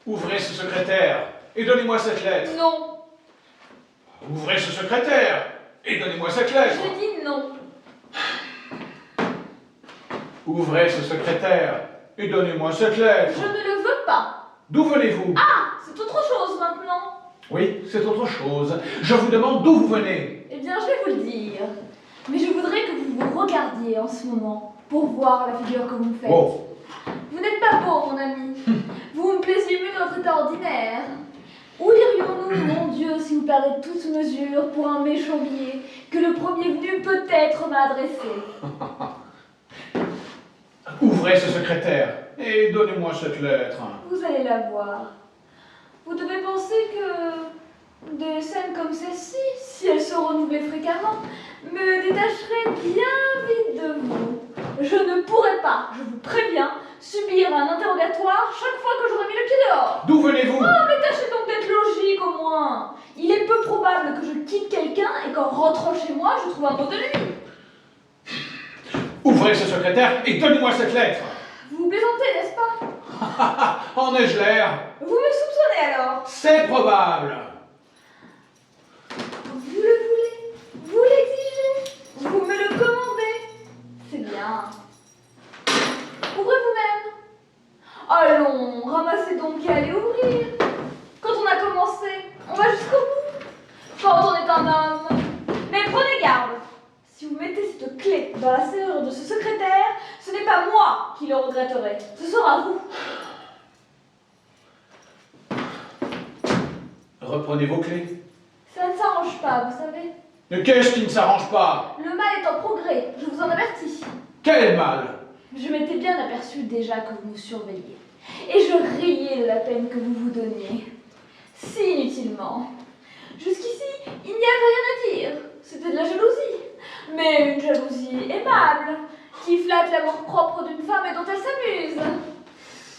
Ouvrez ce secrétaire et donnez-moi cette lettre. Non. Ouvrez ce secrétaire et donnez-moi cette lettre. J'ai dit non. Ouvrez ce secrétaire et donnez-moi cette lettre. Je ne le veux pas. D'où venez-vous? Ah, c'est autre chose maintenant. Oui, c'est autre chose. Je vous demande d'où vous venez. Eh bien, je vais vous le dire. Mais je voudrais que vous vous regardiez en ce moment pour voir la figure que vous me faites. Oh. Vous n'êtes pas beau, mon ami. Vous me plaisiez mieux dans votre état ordinaire. Où irions-nous, mon Dieu, si vous perdez toute mesure pour un méchant billet que le premier venu peut-être m'a adressé? Ouvrez ce secrétaire et donnez-moi cette lettre. Vous allez la voir. Vous devez penser que des scènes comme celle-ci, si elles se renouvelaient fréquemment, me détacheraient bien vite de vous. Je ne pourrais pas, je vous préviens, subir un interrogatoire chaque fois que j'aurai mis le pied dehors. D'où venez-vous? Oh, mais tâchez donc d'être logique au moins. Il est peu probable que je quitte quelqu'un et qu'en rentrant chez moi, je trouve un mot de lui. Ouvrez ce secrétaire et donnez-moi cette lettre. Vous vous plaisantez, n'est-ce pas? En ai-je l'air? Vous me soupçonnez alors? C'est probable. Vous le voulez, vous l'exigez, vous me le commandez. C'est bien. Ouvrez vous-même. Allons, ramassez donc et allez ouvrir. Quand on a commencé, on va jusqu'au bout. Quand on est un homme. Mais prenez garde. Si vous mettez cette clé dans la serrure de ce secrétaire, ce n'est pas moi qui le regretterai. Ce sera vous. Reprenez vos clés. Ça ne s'arrange pas, vous savez. Mais qu'est-ce qui ne s'arrange pas? Le mal est en progrès, je vous en avertis. Quel mal? Je m'étais bien aperçu déjà que vous me surveilliez. Et je riais de la peine que vous vous donniez. Si inutilement. Jusqu'ici, il n'y avait rien à dire. C'était de la jalousie. Mais une jalousie aimable, qui flatte l'amour-propre d'une femme et dont elle s'amuse.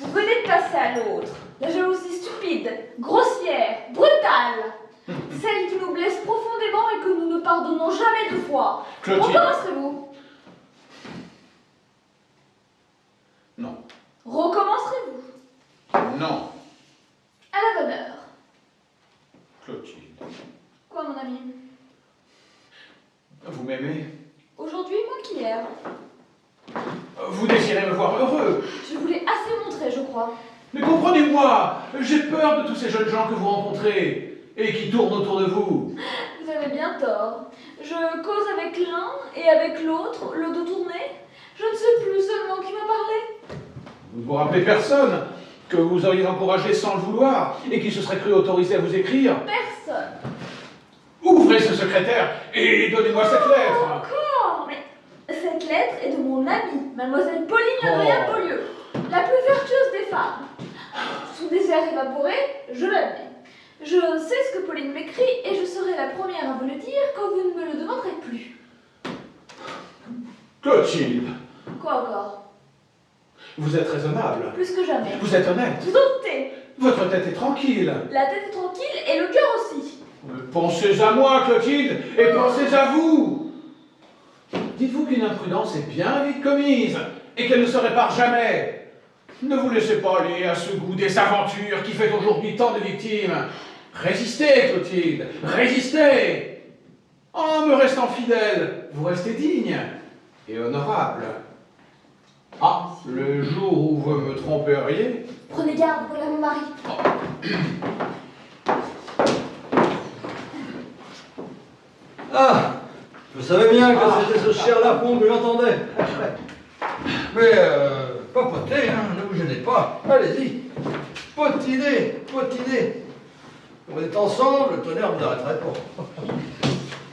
Vous venez de passer à l'autre. La jalousie stupide, grossière, brutale. Celle qui nous blesse profondément et que nous ne pardonnons jamais deux fois. Clotilde. Recommencerez-vous? Non. Recommencerez-vous? Non. À la bonne heure. Clotilde. Quoi, mon ami? Vous m'aimez? Aujourd'hui, moins qu'hier. Vous désirez me voir heureux? Je vous l'ai assez montré, je crois. Mais comprenez-moi, j'ai peur de tous ces jeunes gens que vous rencontrez et qui tournent autour de vous. Vous avez bien tort. Je cause avec l'un et avec l'autre, le dos tourné. Je ne sais plus seulement qui m'a parlé. Vous ne vous rappelez personne que vous auriez encouragé sans le vouloir et qui se serait cru autorisé à vous écrire? Personne. Ouvrez ce secrétaire et donnez-moi cette lettre. Encore? Mais cette lettre est de mon amie, mademoiselle Pauline Adrien-Beaulieu, la plus vertueuse des femmes. Son désert évaporé, je l'admets. Je sais ce que Pauline m'écrit et je serai la première à vous le dire quand vous ne me le demanderez plus. Clotilde, Quoi encore? vous êtes raisonnable. Plus que jamais. Vous êtes honnête. Vous en doutez? Votre tête est tranquille. La tête est tranquille et le cœur aussi. Pensez à moi, Clotilde, et pensez à vous. Dites-vous qu'une imprudence est bien vite commise et qu'elle ne se répare jamais. Ne vous laissez pas aller à ce goût des aventures qui fait aujourd'hui tant de victimes. Résistez, Clotilde, résistez. En me restant fidèle, vous restez digne et honorable. Ah, le jour où vous me tromperiez... Prenez garde, voilà mon mari. Ah, je savais bien que c'était ce cher Lafond que j'entendais. Mais, papotez, hein, ne vous gênez pas. Allez-y. Potinez, potinez. On est ensemble, le tonnerre ne n'arrêterait pas.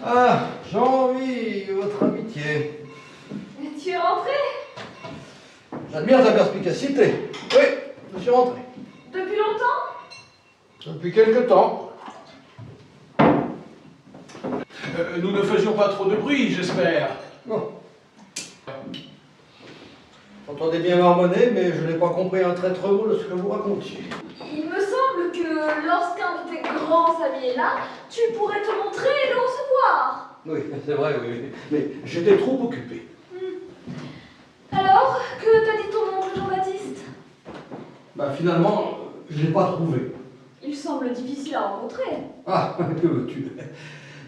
Ah, j'envie votre amitié. Tu es rentré? J'admire ta perspicacité. Oui, je suis rentré. Depuis longtemps? Depuis quelque temps. Nous ne faisions pas trop de bruit, j'espère. Bon. J'entendais bien marmonner, mais je n'ai pas compris un traître mot de ce que vous racontiez. Il me semble que lorsqu'un de tes grands amis est là, tu pourrais te montrer et le recevoir. Oui, c'est vrai, oui. Mais j'étais trop occupé. Alors, que t'a dit ton oncle Jean-Baptiste? Bah finalement, Je ne l'ai pas trouvé. Il semble difficile à rencontrer. Ah, que veux-tu?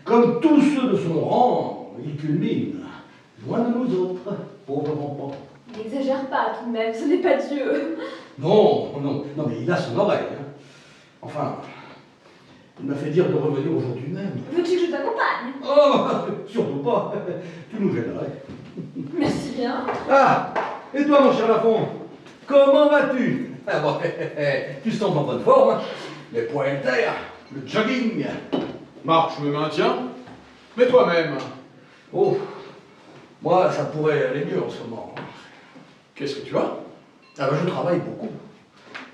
Comme tous ceux de son rang, il culmine. Loin de nous autres, pauvres enfants. N'exagère pas tout de même, ce n'est pas Dieu. Non, non, non, mais il a son oreille. Hein. Enfin, il m'a fait dire de revenir aujourd'hui même. Veux-tu que je t'accompagne? Oh, surtout pas. Tu nous gênerais. Merci bien. Ah, et toi, mon cher Lafont, comment vas-tu? Ah bon, tu sembles en bonne forme. Hein. Les poings terre, le jogging. Marc, je me maintiens. Mais toi-même, Oh, moi, ça pourrait aller mieux en ce moment. qu'est-ce que tu as? Ah ben, je travaille beaucoup.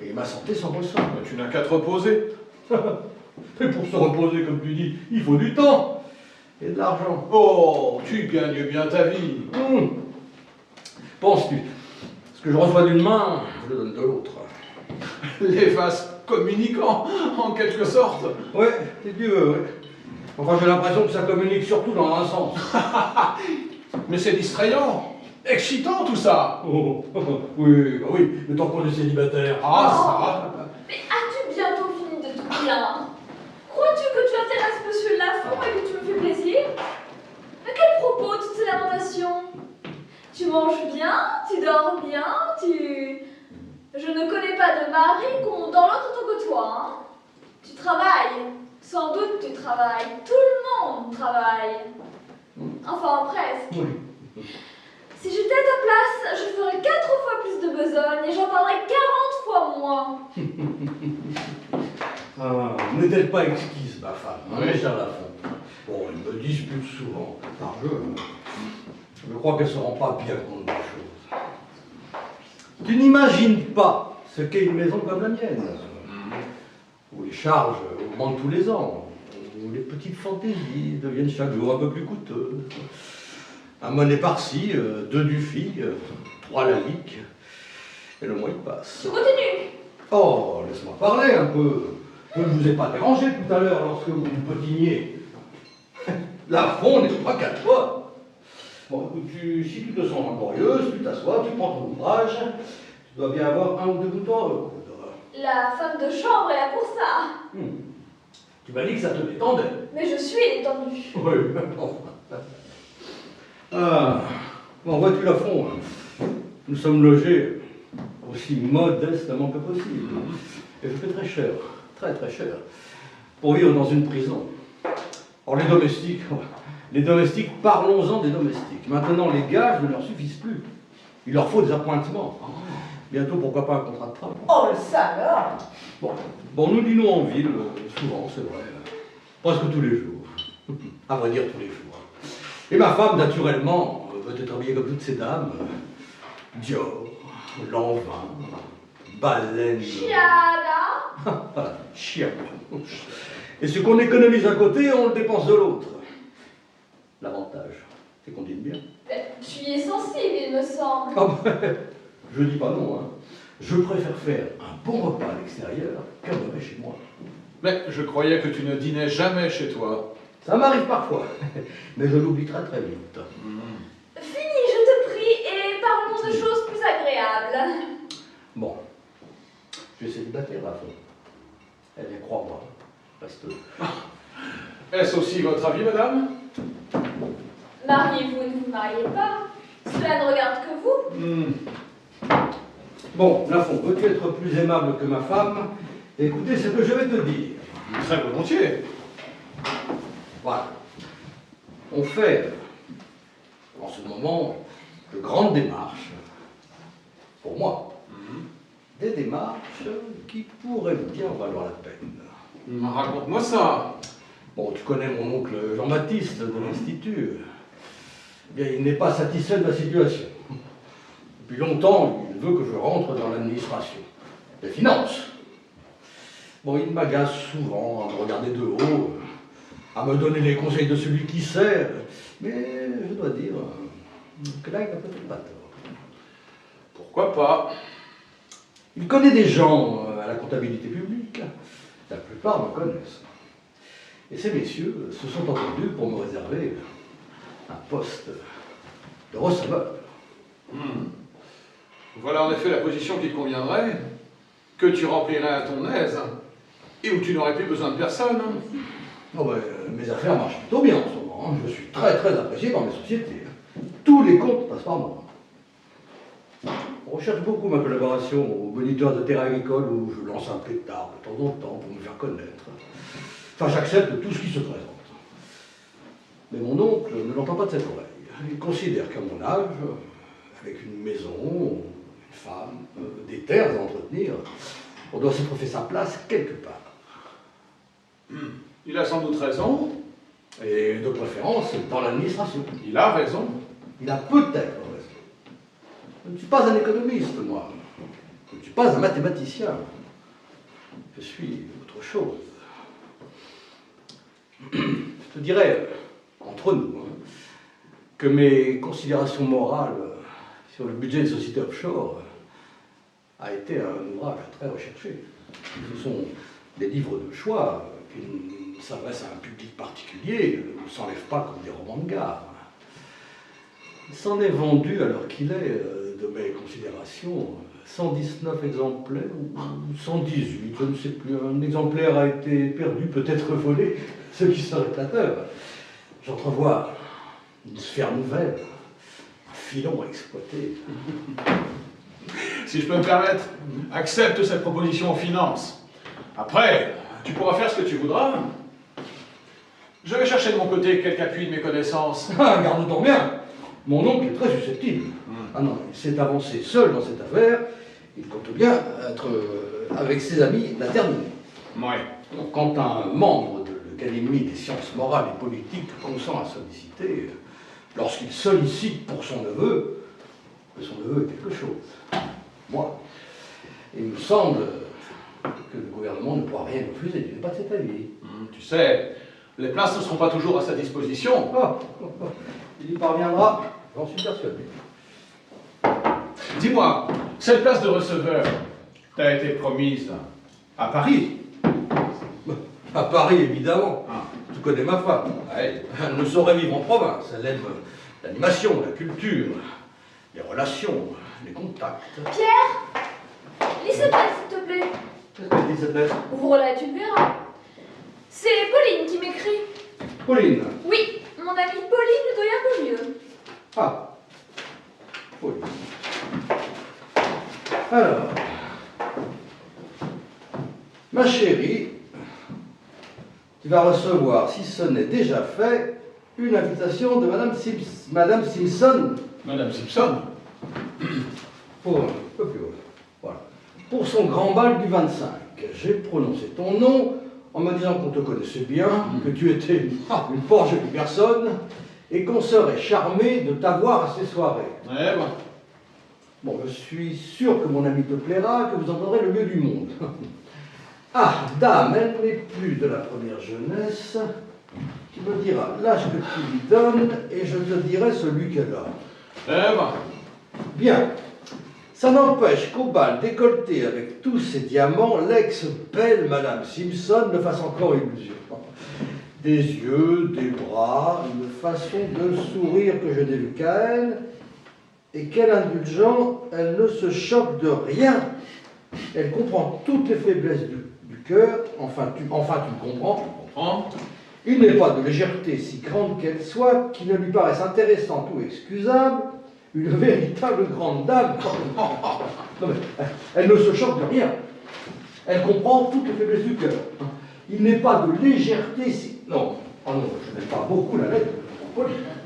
Et ma santé s'en ressent. Tu n'as qu'à te reposer. Et pour se reposer, comme tu dis, il faut du temps. Et de l'argent. Oh, tu gagnes bien ta vie. Penses-tu? Ce que je reçois d'une main, je le donne de l'autre. Les vases communicants, en quelque sorte. Ouais, si tu veux, ouais. Enfin, j'ai l'impression que ça communique surtout dans un sens. Mais c'est distrayant, excitant tout ça. Oh, oui, bah oui, mais tant qu'on est célibataire. Ah, Mais as-tu bientôt fini de tout bien? Crois-tu que tu intéresses Monsieur Lafont et que tu me fais plaisir? À quel propos toutes ces lamentations? Tu manges bien, tu dors bien, Je ne connais pas de mari qu'on dans l'autre autant que toi, hein? Tu travailles, sans doute tu travailles, tout le monde travaille. Enfin, presque. Oui. Si j'étais à ta place, je ferais 4 fois plus de besogne et j'en parlerais 40 fois moins. Ah, n'est-elle pas exquise, ma femme, hein, Oui. mon cher Lafont? Bon, elle me dispute souvent par jeu. Je crois qu'elle ne se rend pas bien compte des choses. Tu n'imagines pas ce qu'est une maison comme la mienne, où les charges augmentent tous les ans, où les petites fantaisies deviennent chaque jour un peu plus coûteuses. Un monnaie par-ci, 2 du fille, 3 la lique, et le mois il passe. Tu continues. Oh, laisse-moi parler un peu. Je ne vous ai pas dérangé tout à l'heure lorsque vous me potiniez. Lafont n'est pas qu'à toi. Bon, si tu te sens laborieuse, tu t'assois, tu prends ton ouvrage. Tu dois bien avoir 1 ou 2 boutons à recoudre. La femme de chambre est là pour ça. Tu m'as dit que ça te détendait. Mais je suis détendue. Oui, enfin. Ah, bon, vois-tu Lafont, nous sommes logés aussi modestement que possible. Et je fais très cher, très très cher, pour vivre dans une prison. Or les domestiques, parlons-en des domestiques. Maintenant, les gages ne leur suffisent plus. Il leur faut des appointements. Bientôt, pourquoi pas un contrat de travail. Oh, le salaud! Bon, nous dînons en ville, souvent, c'est vrai, presque tous les jours. À vrai dire, tous les jours. Et ma femme, naturellement, veut être habillée comme toutes ces dames. Dior, Lanvin, Baleine. Chiada. Voilà, chien. Et ce qu'on économise d'un côté, on le dépense de l'autre. L'avantage, c'est qu'on dîne bien. Tu y es sensible, il me semble. Ah ben, je dis pas non, hein. Je préfère faire un bon repas à l'extérieur qu'un mauvais chez moi. mais je croyais que tu ne dînais jamais chez toi. Ça m'arrive parfois, mais je l'oublie très très vite. Finis, je te prie, et parlons de choses plus agréables. Bon, je suis célibataire, la femme. Eh bien, crois-moi, reste. Est-ce aussi votre avis, madame? Mariez-vous ou ne vous mariez pas, cela ne regarde que vous. Bon, Lafont, veux-tu être plus aimable que ma femme? Écoutez ce que je vais te dire. Très volontiers. Voilà. On fait, en ce moment, de grandes démarches. Pour moi. Des démarches qui pourraient bien valoir la peine. Raconte-moi ça. Bon, tu connais mon oncle Jean-Baptiste de l'Institut. Eh bien, il n'est pas satisfait de la situation. Depuis longtemps, il veut que je rentre dans l'administration des finances. Bon, il m'agace souvent à me regarder de haut, à me donner les conseils de celui qui sait, mais je dois dire que là, il n'a peut-être pas tort. Pourquoi pas? Il connaît des gens à la comptabilité publique. La plupart me connaissent. Et ces messieurs se sont entendus pour me réserver un poste de receveur. Voilà en effet la position qui te conviendrait. que tu remplirais à ton aise et où tu n'aurais plus besoin de personne. Oh ben, mes affaires marchent plutôt bien en ce moment, hein. Je suis très très apprécié par mes sociétés. Tous les comptes passent par moi. On recherche beaucoup ma collaboration au moniteur de terrain agricole où je lance un pétard de temps en temps pour me faire connaître. Enfin, j'accepte tout ce qui se présente. Mais mon oncle ne l'entend pas de cette oreille. Il considère qu'à mon âge, avec une maison, une femme, des terres à entretenir, on doit se trouver sa place quelque part. Il a sans doute raison. Et de préférence dans l'administration. Il a raison. Il a peut-être raison. Je ne suis pas un économiste, moi. Je ne suis pas un mathématicien. Je suis autre chose. Je te dirais, entre nous, hein, que mes considérations morales sur le budget des sociétés offshore a été un ouvrage très recherché. Ce sont des livres de choix qui s'adressent à un public particulier, ne s'enlèvent pas comme des romans de gare. Il s'en est vendu, alors qu'il est, de mes considérations, 119 exemplaires ou 118, je ne sais plus. Un exemplaire a été perdu, peut-être volé, ce qui serait flatteur. J'entrevois une sphère nouvelle, un filon à exploiter. Si je peux me permettre, accepte cette proposition en finance. Après, tu pourras faire ce que tu voudras. Je vais chercher de mon côté quelque appui de mes connaissances. Ah, garde-t'en bien. Mon oncle est très susceptible. Ah non, il s'est avancé seul dans cette affaire. Il compte bien être avec ses amis la terminer. Ouais. Donc, quand un membre de l'Académie des sciences morales et politiques consent à solliciter, lorsqu'il sollicite pour son neveu, que son neveu est quelque chose. Moi, il me semble que le gouvernement ne pourra rien refuser. Tu n'es pas de cet avis. Tu sais, les places ne seront pas toujours à sa disposition. Il y parviendra, j'en suis persuadé. Dis-moi, cette place de receveur t'a été promise à Paris? À Paris, évidemment. Ah. Tu connais ma femme. Ouais. Elle ne saurait vivre en province. Elle aime l'animation, la culture, les relations, les contacts. Pierre, lis cette lettre, s'il te plaît. Qu'est-ce qu'elle dit, cette lettre? Ouvre-la et tu le verras. C'est Pauline qui m'écrit. Pauline. Oui, mon amie Pauline de Doyen-Beaulieu. Ah. Pauline. Alors. Ma chérie, tu vas recevoir, si ce n'est déjà fait, une invitation de Madame Simpson. Madame Simpson? Pour un peu plus haut. Voilà. Pour son grand bal du 25. J'ai prononcé ton nom en me disant qu'on te connaissait bien, que tu étais une fort jolie personne et qu'on serait charmé de t'avoir à ces soirées. Ouais, bon. Bon, je suis sûr que mon ami te plaira, que vous entendrez le mieux du monde. Ah, dame, elle n'est plus de la première jeunesse. Tu me diras l'âge que tu lui donnes et je te dirai celui qu'elle a. Eh ben. Bien. Ça n'empêche qu'au bal décolleté avec tous ces diamants, l'ex-belle Madame Simpson me fasse encore illusion. Des yeux, des bras, une façon de sourire que je n'ai vu qu'à elle, et quel indulgent, elle ne se choque de rien. Elle comprend toutes les faiblesses du cœur, enfin tu comprends. Il n'est pas de légèreté si grande qu'elle soit, qui ne lui paraisse intéressante ou excusable, une véritable grande dame. Non, mais, elle ne se choque de rien. Elle comprend toutes les faiblesses du cœur. Il n'est pas de légèreté si... Non, oh non, je n'aime pas beaucoup la lettre.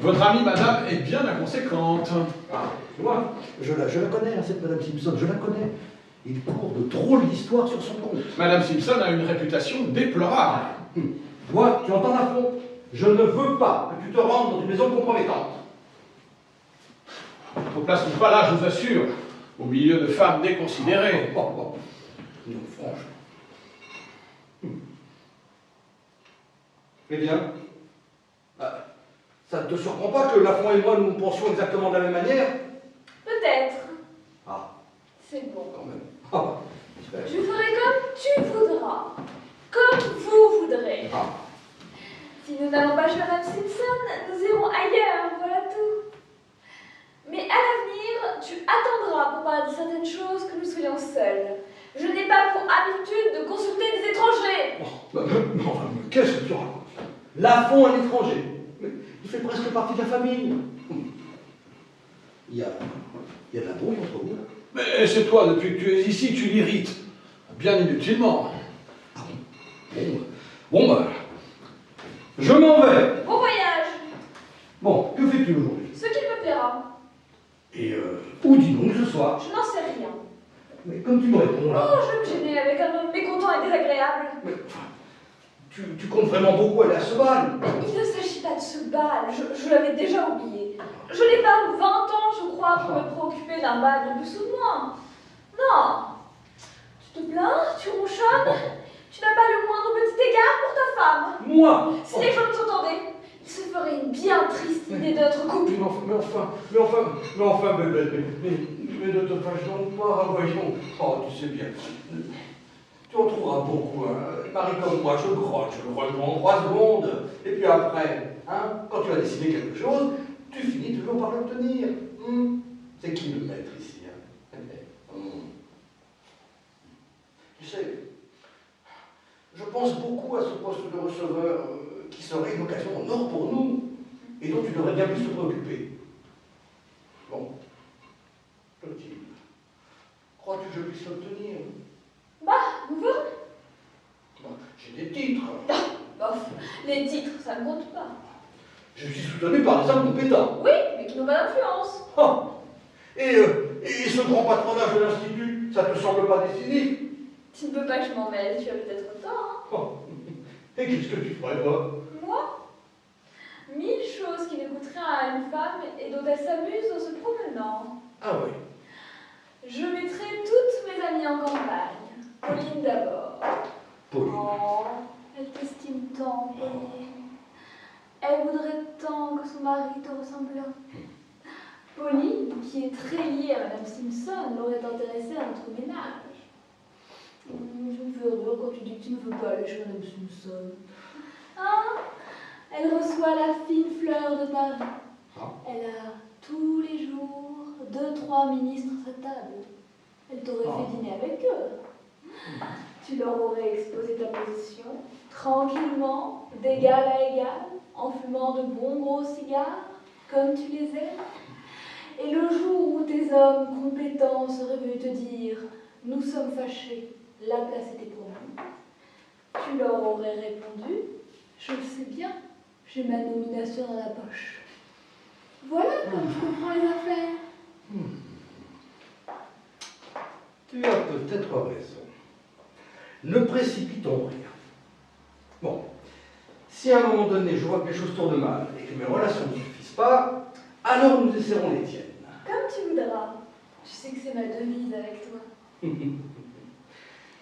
Votre amie, madame, est bien inconséquente. Ah, tu vois, je la connais, hein, cette Madame Simpson, je la connais. Il court de drôles d'histoires sur son compte. Madame Simpson a une réputation déplorable. Toi, tu entends à fond. Je ne veux pas que tu te rendes dans une maison compromettante. Vos places sont pas là, je vous assure, au milieu de femmes déconsidérées. Non, franchement. Eh bien, ça ne te surprend pas que Lafont et moi nous pensions exactement de la même manière? Peut-être. Ah, C'est bon. quand même. Ah, Je ferai comme tu voudras. Comme vous voudrez. ah. Si nous n'allons pas chez Madame Simpson, nous irons ailleurs, voilà tout. Mais à l'avenir, tu attendras pour parler de certaines choses que nous soyons seuls. Je n'ai pas Mais enfin, qu'est-ce que tu racontes? Lafont, un étranger. Mais il fait presque partie de la famille. Il y a de la brouille entre vous, là. Mais c'est toi, depuis que tu es ici, tu l'irrites. Bien inutilement. Ah bon, bah, je m'en vais. Bon voyage. Bon, que fais-tu aujourd'hui? Ce qu'il me plaira. Et où dis-donc ce soir? Je n'en sais rien. Mais comme tu me réponds là, Oh, je vais me gêner avec un homme mécontent et désagréable. mais, enfin, tu comptes vraiment beaucoup aller à ce bal? Il ne s'agit pas de ce bal, je l'avais déjà oublié. Je n'ai pas 20 ans, je crois, pour me préoccuper d'un bal de plus ou de moins. Non. Tu te plains, tu ronchonnes, tu n'as pas le moindre petit égard pour ta femme. Moi? Si les gens t'entendaient, il se ferait une bien triste idée de notre couple. Mais ne te fâche donc pas, voyons. Oh, tu sais bien, tu en trouveras beaucoup, hein. Paris comme moi, je grogne en 3 secondes. Et puis après, hein, quand tu as décidé quelque chose, tu finis toujours par l'obtenir. C'est qui le maître ici, hein? Tu sais, je pense beaucoup à ce poste de receveur qui serait une occasion en or pour nous et dont tu devrais bien plus te préoccuper. Bon, Clotilde, crois-tu que je puisse l'obtenir? Bah, nous verrons. J'ai des titres. Bof, les titres, ça ne compte pas. Je suis soutenu par des hommes compétents. Oui, mais qui n'ont pas d'influence. Oh. Et ce grand patronage de l'Institut, ça te semble pas décisif? Tu ne veux pas que je m'en mêle, tu as peut-être tort, hein. Oh. Et qu'est-ce que tu ferais, toi? Moi 1000 choses qui ne coûtent rien à une femme et dont elle s'amuse en se promenant. Ah oui. Je mettrai toutes mes amies en campagne. Pauline d'abord. Pauline. Oh, elle t'estime tant, Pauline. Elle voudrait tant que son mari te ressemblât. Pauline, qui est très liée à Madame Simpson, l'aurait intéressée à notre ménage. Je me fais rire quand tu dis que tu ne veux pas aller chez Madame Simpson. Hein? Elle reçoit la fine fleur de Paris. Ah. Elle a tous les jours 2-3 ministres à sa table. Elle t'aurait fait dîner avec eux. Tu leur aurais exposé ta position, tranquillement, d'égal à égal, en fumant de bons gros cigares, comme tu les aimes. Et le jour où tes hommes compétents seraient venus te dire « Nous sommes fâchés, la place était pour nous », tu leur aurais répondu « Je le sais bien, j'ai ma nomination dans la poche. » Voilà comme je comprends les affaires. Tu as peut-être raison. Ne précipitons rien. Bon, si à un moment donné je vois que les choses tournent mal et que mes relations ne suffisent pas, alors nous essaierons les tiennes. Comme tu voudras. Tu sais que c'est ma devise avec toi.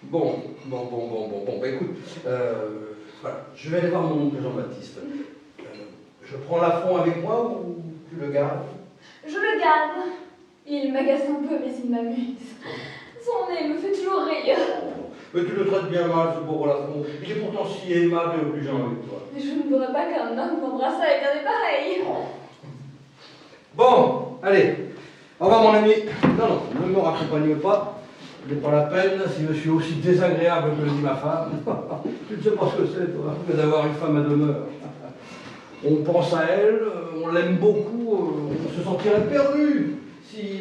Bon, bah écoute, voilà, je vais aller voir mon oncle Jean-Baptiste. Je prends l'affront avec moi ou tu le gardes? Je le garde. Il m'agace un peu, mais il m'amuse. Son nez me fait toujours rire. Mais tu le traites bien mal, ce pauvre Lafont. Il est pourtant si aimable et obligeant avec toi. Mais je ne voudrais pas qu'un homme m'embrasse avec un nez pareil. Bon, allez. Au revoir, mon ami. Non, ne me raccompagne pas. Ce n'est pas la peine si je suis aussi désagréable que le dit ma femme. Tu ne sais pas ce que c'est, toi, que d'avoir une femme à demeure. On pense à elle, on l'aime beaucoup, on se sentirait perdu s'il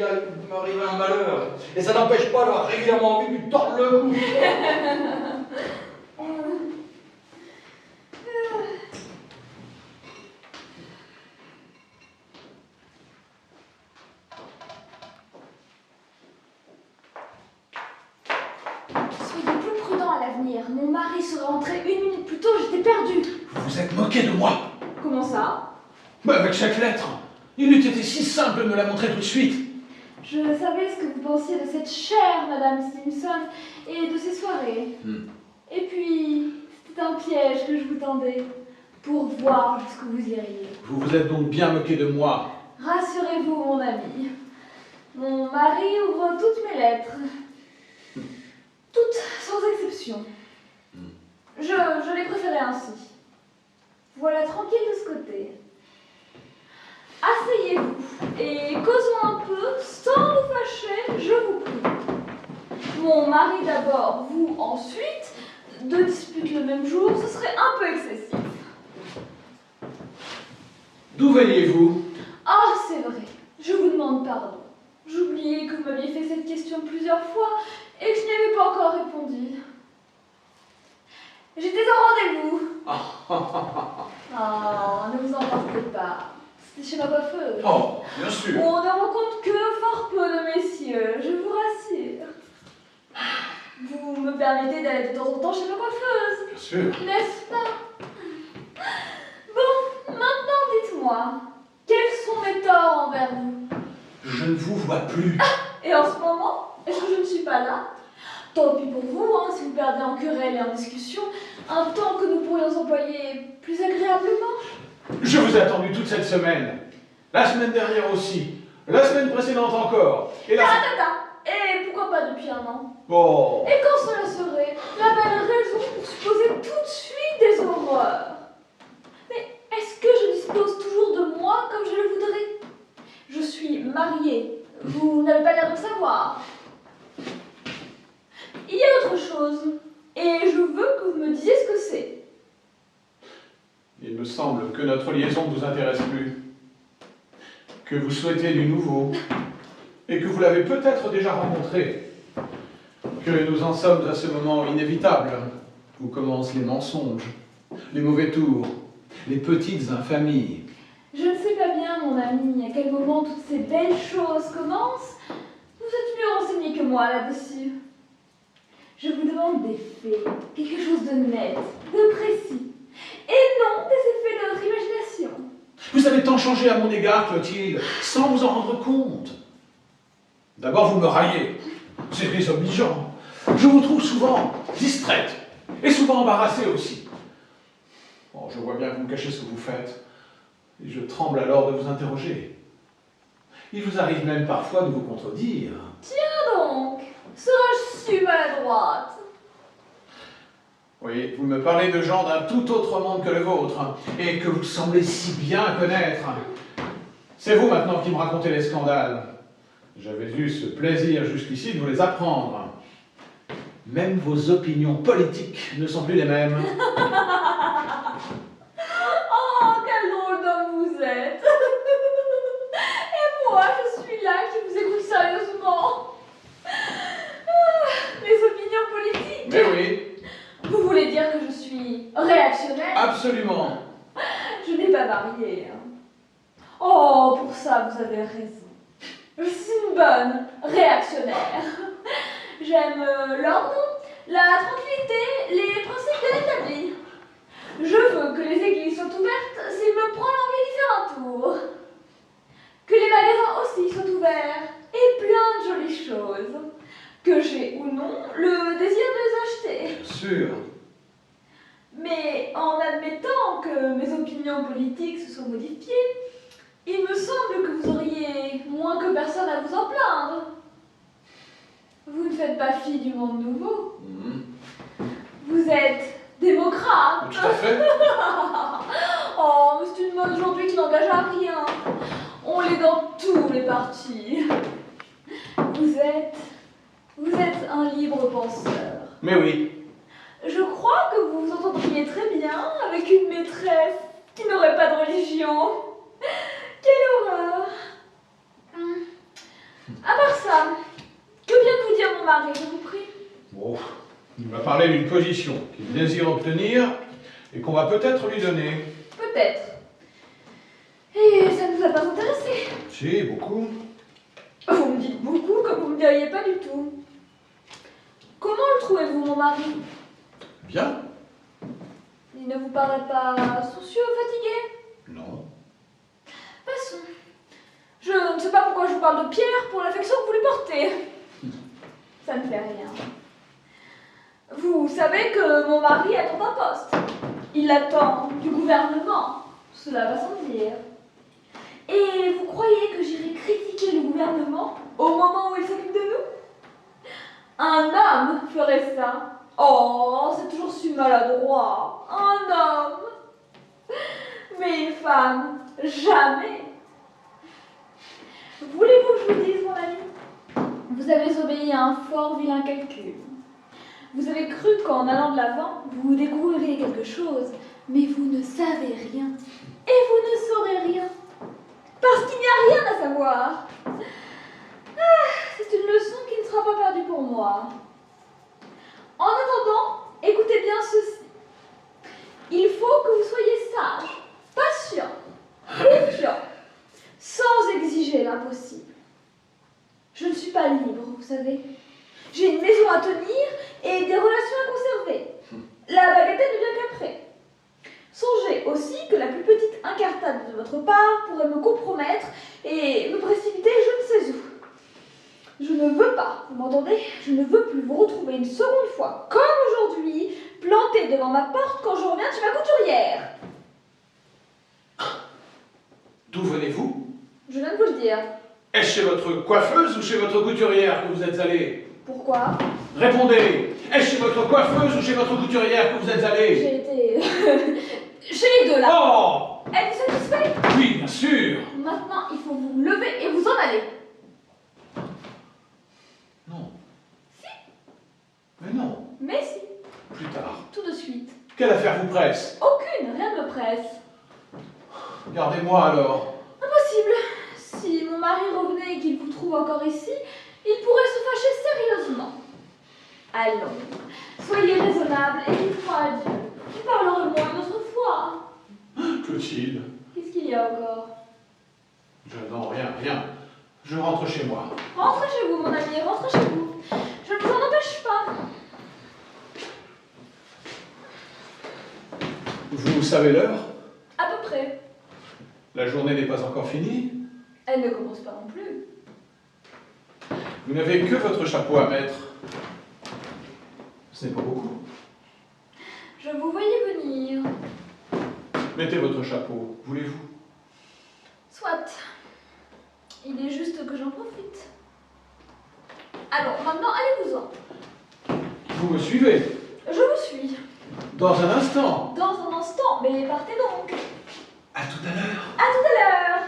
m'arrivait un malheur. Et ça n'empêche pas d'avoir régulièrement envie de lui tordre le cou. Soyez plus prudent à l'avenir. Mon mari serait rentré 1 minute plus tôt, j'étais perdue. Vous vous êtes moqué de moi. Comment ça? Bah, avec cette lettre. Il eût été si simple de me la montrer tout de suite. Je savais ce que vous pensiez de cette chère Madame Simpson et de ses soirées. Et puis, c'était un piège que je vous tendais pour voir jusqu'où vous iriez. Vous vous êtes donc bien moqué de moi. Rassurez-vous, mon ami. Mon mari ouvre toutes mes lettres. Toutes, sans exception. Je les préférais ainsi. Voilà, tranquille de ce côté. Asseyez-vous et causons un peu, sans vous fâcher, je vous prie. Mon mari d'abord, vous ensuite, 2 disputes le même jour, ce serait un peu excessif. D'où veniez-vous? Ah, c'est vrai, je vous demande pardon. J'oubliais que vous m'aviez fait cette question plusieurs fois et que je n'y avais pas encore répondu. J'étais en rendez-vous. Oh, ne vous en partez pas. C'était chez ma coiffeuse. Oh, bien sûr. On ne rencontre que fort peu de messieurs, je vous rassure. Vous me permettez d'aller de temps en temps chez ma coiffeuse, Bien sûr. n'est-ce pas? Bon, maintenant dites-moi, quels sont mes torts envers vous? Je ne vous vois plus. Et en ce moment, est-ce que je ne suis pas là? Tant pis pour vous, hein, si vous perdez en querelle et en discussion, un temps que nous pourrions employer plus agréablement. Je vous ai attendu toute cette semaine. La semaine dernière aussi. La semaine précédente encore. Et la... Et pourquoi pas depuis un an? Oh. Et quand cela serait la belle raison pour supposer tout de suite des horreurs? Mais est-ce que je dispose toujours de moi comme je le voudrais? Je suis mariée. Vous n'avez pas l'air de le savoir. Il y a autre chose. Et je veux que vous me disiez ce que c'est. Il me semble que notre liaison ne vous intéresse plus. Que vous souhaitez du nouveau. Et que vous l'avez peut-être déjà rencontré. Que nous en sommes à ce moment inévitable où commencent les mensonges, les mauvais tours, les petites infamies. Je ne sais pas bien, mon ami, à quel moment toutes ces belles choses commencent. Vous êtes mieux renseigné que moi là-dessus. Je vous demande des faits, quelque chose de net, de précis, et non des effets de notre imagination. Vous avez tant changé à mon égard, Clotilde, sans vous en rendre compte. D'abord, vous me raillez. C'est désobligeant. Je vous trouve souvent distraite, et souvent embarrassée aussi. Bon, je vois bien que vous cachez ce que vous faites, et je tremble alors de vous interroger. Il vous arrive même parfois de vous contredire. Tiens donc, serais-je si maladroite? Oui, vous me parlez de gens d'un tout autre monde que le vôtre, et que vous semblez si bien connaître. C'est vous maintenant qui me racontez les scandales. J'avais eu ce plaisir jusqu'ici de vous les apprendre. Même vos opinions politiques ne sont plus les mêmes. Oh, quel drôle d'homme vous êtes! Et moi, je suis là qui vous écoute sérieusement. Les opinions politiques. Mais oui, Vous voulez dire que je suis réactionnaire? absolument. Je n'ai pas varié. Hein. Oh, pour ça, vous avez raison. Je suis une bonne réactionnaire. J'aime l'ordre, la tranquillité, les principes de l'établi. Je veux que les églises soient ouvertes s'il me prend l'envie d'y faire un tour. Que les magasins aussi soient ouverts et plein de jolies choses. Que j'ai ou non le désir de les acheter. Bien sûr. Mais en admettant que mes opinions politiques se soient modifiées, il me semble que vous auriez moins que personne à vous en plaindre. Vous ne faites pas fi du monde nouveau. Vous êtes démocrate. Tout à fait. Oh, mais c'est une mode aujourd'hui qui n'engage à rien. On l'est dans tous les partis. Vous êtes un libre penseur. Mais oui. Je crois que vous vous entendriez très bien avec une maîtresse qui n'aurait pas de religion. Quelle horreur! À part ça, que vient de vous dire mon mari, je vous prie? Bon, il m'a parlé d'une position qu'il désire obtenir et qu'on va peut-être lui donner. Peut-être. Et ça ne vous a pas intéressé? Si, beaucoup. Vous me dites beaucoup comme vous ne me diriez pas du tout. Comment le trouvez-vous, mon mari? Bien. Il ne vous paraît pas soucieux, fatigué? Non. Passons. Je ne sais pas pourquoi je vous parle de Pierre pour l'affection que vous lui portez. Ça ne fait rien. Vous savez que mon mari attend un poste. Il attend du gouvernement. Cela va sans dire. Et vous croyez que j'irai critiquer le gouvernement au moment où il s'occupe de nous? Un homme ferait ça. Oh, c'est toujours si maladroit. Un homme. Mais une femme, jamais. Voulez-vous que je vous dise, mon ami? Vous avez obéi à un fort vilain calcul. Vous avez cru qu'en allant de l'avant, vous découvririez quelque chose, mais vous ne savez rien. Et vous ne saurez rien. Parce qu'il n'y a rien à savoir. C'est une leçon qui ne sera pas perdue pour moi. En attendant, écoutez bien ceci. Il faut que vous soyez sage, patient, confiant, sans exiger l'impossible. Je ne suis pas libre, vous savez. J'ai une maison à tenir et des relations à conserver. La bagatelle ne vient qu'après. Songez aussi que la plus petite incartade de votre part pourrait me compromettre et me précipiter je ne sais où. Je ne veux pas, vous m'entendez? Je ne veux plus vous retrouver une seconde fois, comme aujourd'hui, planté devant ma porte quand je reviens de chez ma couturière. D'où venez-vous? Je viens de vous le dire. Est-ce chez votre coiffeuse ou chez votre couturière que vous êtes allé? Pourquoi? Répondez! Est-ce chez votre coiffeuse ou chez votre couturière que vous êtes allé? J'ai été... chez les deux, là. Oh! Êtes-vous satisfait? Oui, bien sûr! Maintenant, il faut vous lever et vous en aller. Non. Si. Mais non. Mais si. Plus tard. Tout de suite. Quelle affaire vous presse? Aucune, rien ne me presse. Gardez-moi alors. Impossible. Si mon mari revenait et qu'il vous trouve encore ici, il pourrait se fâcher sérieusement. Allons, soyez raisonnable et dites-moi adieu. Nous parlerons moins une autre fois. Clotilde. Qu'est-ce qu'il y a encore? Non, rien. Je rentre chez moi. Rentrez chez vous, mon ami, rentrez chez vous. Je ne vous en empêche pas. Vous savez l'heure? À peu près. La journée n'est pas encore finie. Elle ne commence pas non plus. Vous n'avez que votre chapeau à mettre. Ce n'est pas beaucoup. Je vous voyais venir. Mettez votre chapeau, voulez-vous? Soit. Il est juste que j'en profite. Alors, maintenant, allez-vous-en. Vous me suivez? Je vous suis. Dans un instant. Dans un instant, mais partez donc. À tout à l'heure. À tout à l'heure.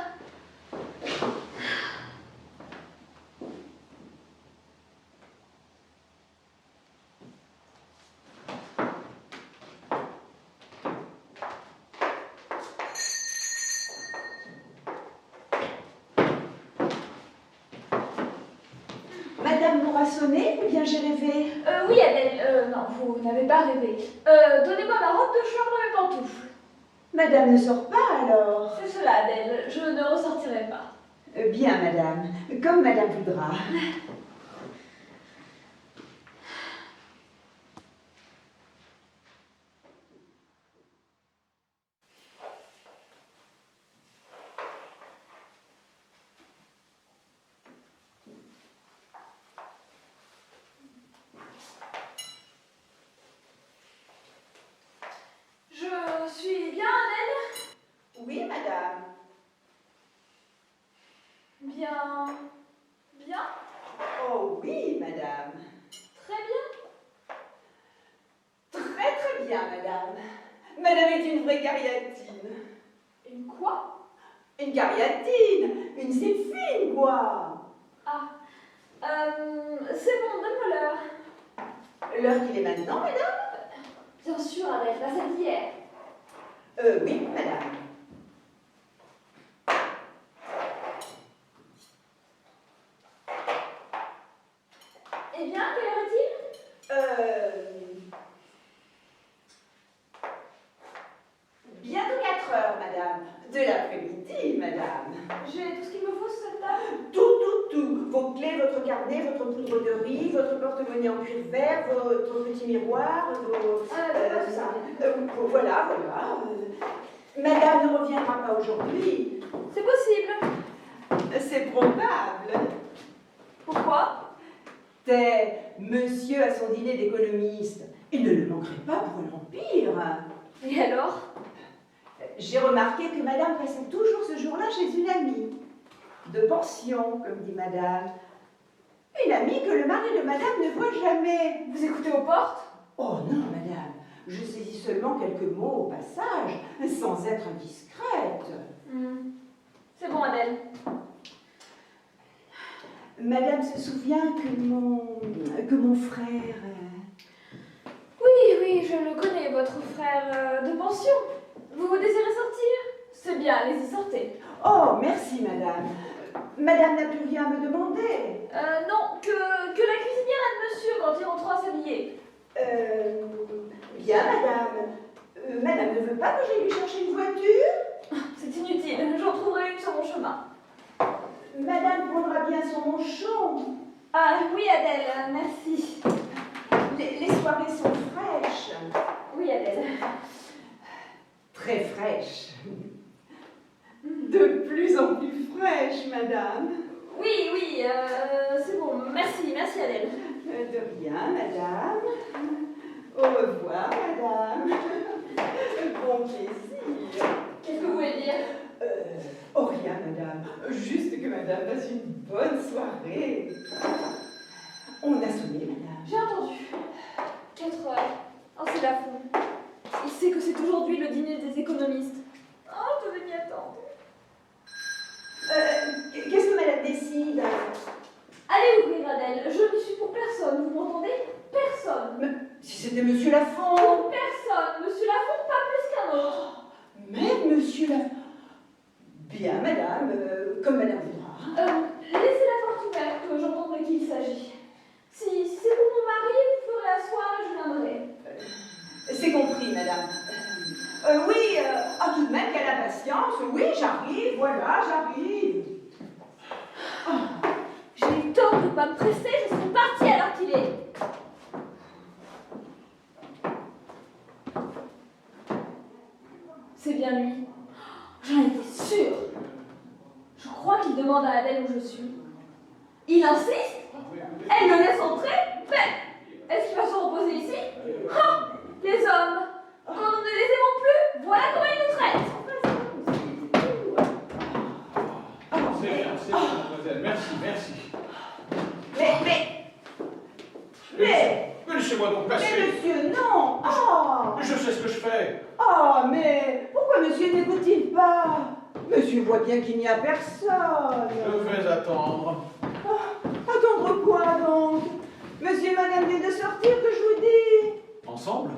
Madame m'aura sonné ou bien j'ai rêvé? Oui, Adèle. Non, vous n'avez pas rêvé. Donnez-moi ma robe de chambre et mes pantoufles. Madame ne sort pas alors? C'est cela, Adèle. Je ne ressortirai pas. Bien, madame. Comme madame voudra. Je suis bien, Adèle? Oui, madame. Bien. Bien? Oh oui, madame. Très bien. Très bien, madame. Madame est une vraie cariatine. Une quoi? Une cariatine. Une fine, quoi. Ah. C'est bon, donne-moi l'heure. L'heure qu'il est maintenant, madame? Bien sûr, Adèle, la celle d'hier. Oui, madame. Eh bien, quelle heure est-il? Bientôt 4 heures, madame. De l'après-midi, madame. J'ai tout ce qu'il me faut sur cette table. Tout. Vos clés, votre carnet, votre poudre de riz, votre porte-monnaie en cuir vert, votre petit miroir, vos... Tout ça. Voilà. Madame ne reviendra pas aujourd'hui. C'est possible. C'est probable. Pourquoi? C'est monsieur à son dîner d'économiste. Il ne le manquerait pas pour l'Empire. Et alors? J'ai remarqué que madame passait toujours ce jour-là chez une amie. De pension, comme dit madame. Une amie que le mari de madame ne voit jamais. Vous écoutez aux portes? Oh non, madame. Je saisis seulement quelques mots au passage, sans être indiscrète. C'est bon, Adèle. Madame se souvient que mon frère... je le connais, votre frère de pension. Vous désirez sortir? C'est bien, allez-y, sortez. Oh, merci, madame. Madame n'a plus rien à me demander. Non, que la cuisinière aide monsieur quand il rentrera s'habiller. Bien, madame. Madame ne veut pas que j'aille lui chercher une voiture? C'est inutile, j'en trouverai une sur mon chemin. Madame prendra bien son manchon. Ah oui, Adèle, merci. Les soirées sont fraîches. Oui, Adèle. Très fraîches. De plus en plus fraîches, madame. Oui, c'est bon, merci Adèle. De rien, madame. Au revoir, madame. Bon plaisir. Qu'est-ce que vous voulez dire? Oh, rien, madame. Juste que madame passe une bonne soirée. On a sonné, madame. J'ai entendu. 4 heures. Oh, c'est la foule. Il sait que c'est aujourd'hui le dîner des économistes. Oh, je devais m'y attendre. Qu'est-ce que madame décide? Allez ouvrir, Adèle. Je ne suis pour personne, vous m'entendez? Personne. Mais si c'était monsieur Lafont. Pour personne. Monsieur Lafont, pas plus qu'un autre. Même monsieur Lafont. Bien, madame, comme madame voudra. Laissez la porte ouverte, j'entends de qui il s'agit. Si c'est pour mon mari, vous ferez asseoir et je viendrai. C'est compris, madame. Oui, tout de même, qu'elle a patience. Oui, j'arrive, voilà, j'arrive. J'ai eu tort de ne pas me presser, je serais partie alors qu'il est. C'est bien lui. J'en étais sûre. Je crois qu'il demande à Adèle où je suis. Il insiste. Elle me laisse entrer. Mais est-ce qu'il va se reposer ici? Ah, les hommes, quand nous ne les aimons plus, voilà comment ils nous traitent. C'est bien, mademoiselle. Merci. Mais, Laissez-moi donc passer. mais monsieur, non. Je sais ce que je fais. Mais pourquoi monsieur n'écoute-t-il pas? Monsieur voit bien qu'il n'y a personne. Je vais attendre. Attendre quoi donc? Monsieur et madame viennent de sortir, que je vous dis. Ensemble?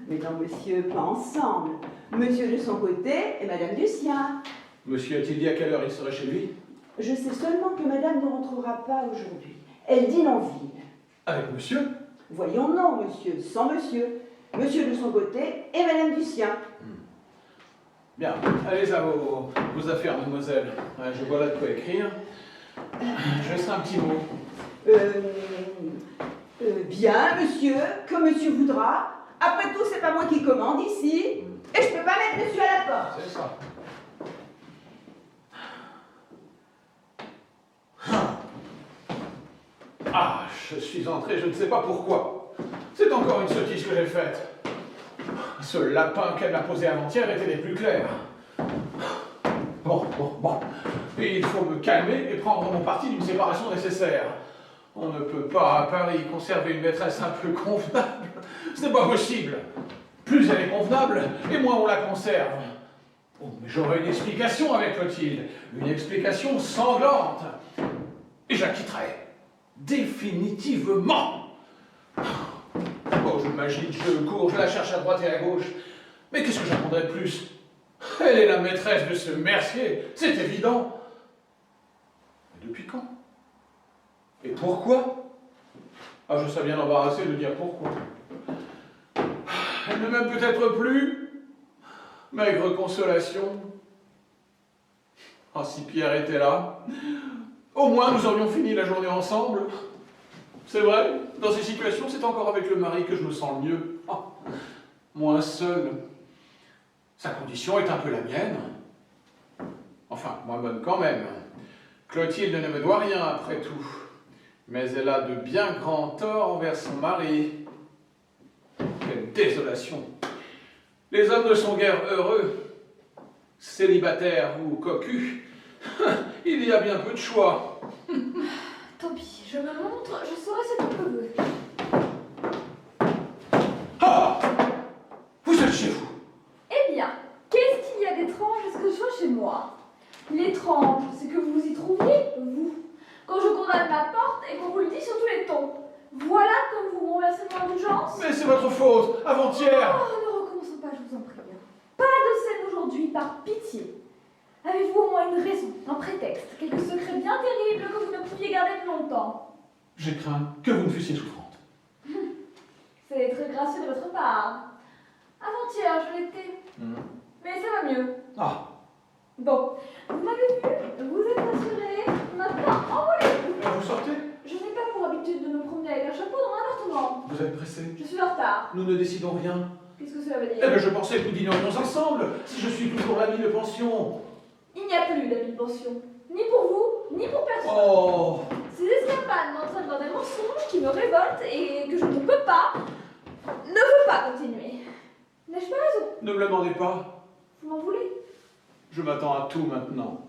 Mais non, monsieur, pas ensemble. Monsieur de son côté et madame du sien. Monsieur a-t-il dit à quelle heure il serait chez lui? Je sais seulement que madame ne rentrera pas aujourd'hui. Elle dîne en ville. Avec monsieur? Voyons, non, monsieur, sans monsieur. Monsieur de son côté et madame du sien. Bien, allez à vos affaires, mademoiselle. Je vois là de quoi écrire. Je laisserai un petit mot. Bien, monsieur, comme monsieur voudra. Après tout, c'est pas moi qui commande ici. Et je peux pas mettre monsieur à la porte. C'est ça. Je suis entré, je ne sais pas pourquoi. C'est encore une sottise que j'ai faite. Ce lapin qu'elle m'a posé avant-hier était des plus clairs. Bon. Et il faut me calmer et prendre mon parti d'une séparation nécessaire. On ne peut pas, à Paris, conserver une maîtresse un peu convenable. Ce n'est pas possible. Plus elle est convenable, et moins on la conserve. Bon, mais j'aurai une explication avec Clotilde. Une explication sanglante. Et je la quitterai. Définitivement. Oh, je m'agite, je cours, je la cherche à droite et à gauche. Mais qu'est-ce que j'attendrais de plus? Elle est la maîtresse de ce Mercier, c'est évident. Mais depuis quand? Et pourquoi? Je serais bien embarrassé de dire pourquoi. Elle ne m'aime peut-être plus. Maigre consolation. Si Pierre était là, au moins nous aurions fini la journée ensemble. C'est vrai, dans ces situations, c'est encore avec le mari que je me sens le mieux. Moins seul. Sa condition est un peu la mienne. Enfin, moins bonne quand même. Clotilde ne me doit rien après tout. Mais elle a de bien grands torts envers son mari. Quelle désolation. Les hommes ne sont guère heureux. Célibataires ou cocus, il y a bien peu de choix. Tant pis, je me montre, je saurai ce que je veux. Vous êtes chez vous? Eh bien, qu'est-ce qu'il y a d'étrange à ce que je sois chez moi? L'étrange, c'est que vous vous y trouviez, vous. Quand je condamne ma porte et qu'on vous le dit sur tous les tons. Voilà comme vous me remerciez de mon indulgence. Mais c'est votre faute, avant-hier. Oh, ne recommençons pas, je vous en prie. Pas de scène aujourd'hui, par pitié. Avez-vous au moins une raison, un prétexte, quelque secret bien terrible que vous ne pouviez garder plus longtemps? J'ai craint que vous ne fussiez souffrante. C'est très gracieux de votre part. Avant-hier, je l'étais. Mais ça va mieux. Ah, Bon, vous m'avez vu, vous êtes rassuré. Maintenant, envolez-vous. vous sortez? Je n'ai pas pour habitude de me promener avec un chapeau dans mon appartement. Vous êtes pressé? Je suis en retard. Nous ne décidons rien. Qu'est-ce que cela veut Eh dire? bien, je pensais que nous dînerions ensemble, si je suis toujours l'ami de pension. Il n'y a plus d'habit de pension. Ni pour vous, ni pour personne. Oh, Ces escapades m'entraînent dans des mensonges qui me révoltent et que je ne peux pas, ne veux pas continuer. N'ai-je pas raison? ne me le demandez pas. Vous m'en voulez? Je m'attends à tout maintenant.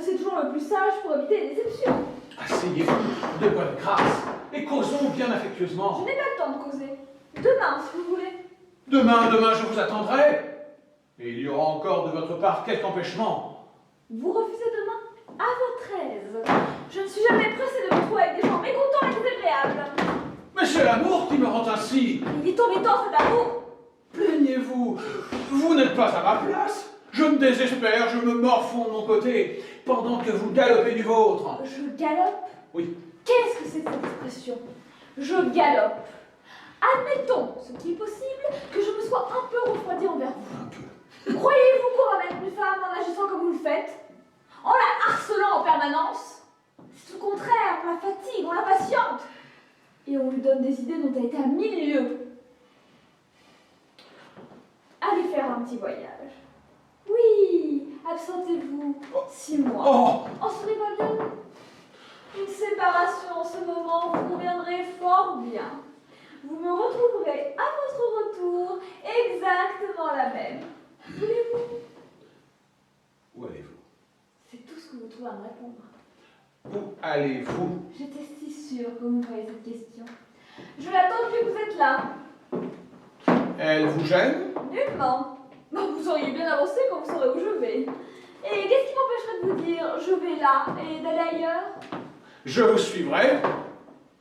C'est toujours le plus sage pour éviter les déceptions. Asseyez-vous, de bonne grâce, et causons bien Je affectueusement. n'ai pas le temps de causer. Demain, si vous voulez. Demain, je vous attendrai. Et il y aura encore de votre part quelque empêchement. Vous refusez demain? À votre aise. Je ne suis jamais pressée de me retrouver avec des gens mécontents et désagréables. Mais c'est l'amour qui me rend ainsi. Il est embêtant cet amour. Plaignez-vous, vous n'êtes pas à ma place. Je me désespère, je me morfonds de mon côté, pendant que vous galopez du vôtre. Je galope? Oui, Qu'est-ce que c'est que cette expression? Je galope. Admettons, ce qui est possible, que je me sois un peu refroidie envers vous. un peu. Croyez-vous qu'on ramène une femme en agissant comme vous le faites? En la harcelant en permanence? C'est au contraire, on la fatigue, on l'impatiente. Et on lui donne des idées dont elle était à 1000 lieues. Allez faire un petit voyage. Oui, absentez-vous 6 mois. Oh, En serait pas bien? Une séparation en ce moment vous conviendrait fort bien. Vous me retrouverez à votre retour exactement la même. Voulez-vous? où allez-vous? C'est tout ce que vous trouvez à me répondre. Où allez-vous? J'étais si sûre que vous me feriez cette question. Je l'attends depuis que vous êtes là. Elle vous gêne? Nullement. Bon, vous auriez bien avancé quand vous saurez où je vais. Et qu'est-ce qui m'empêcherait de vous dire je vais là et d'aller ailleurs? Je vous suivrai.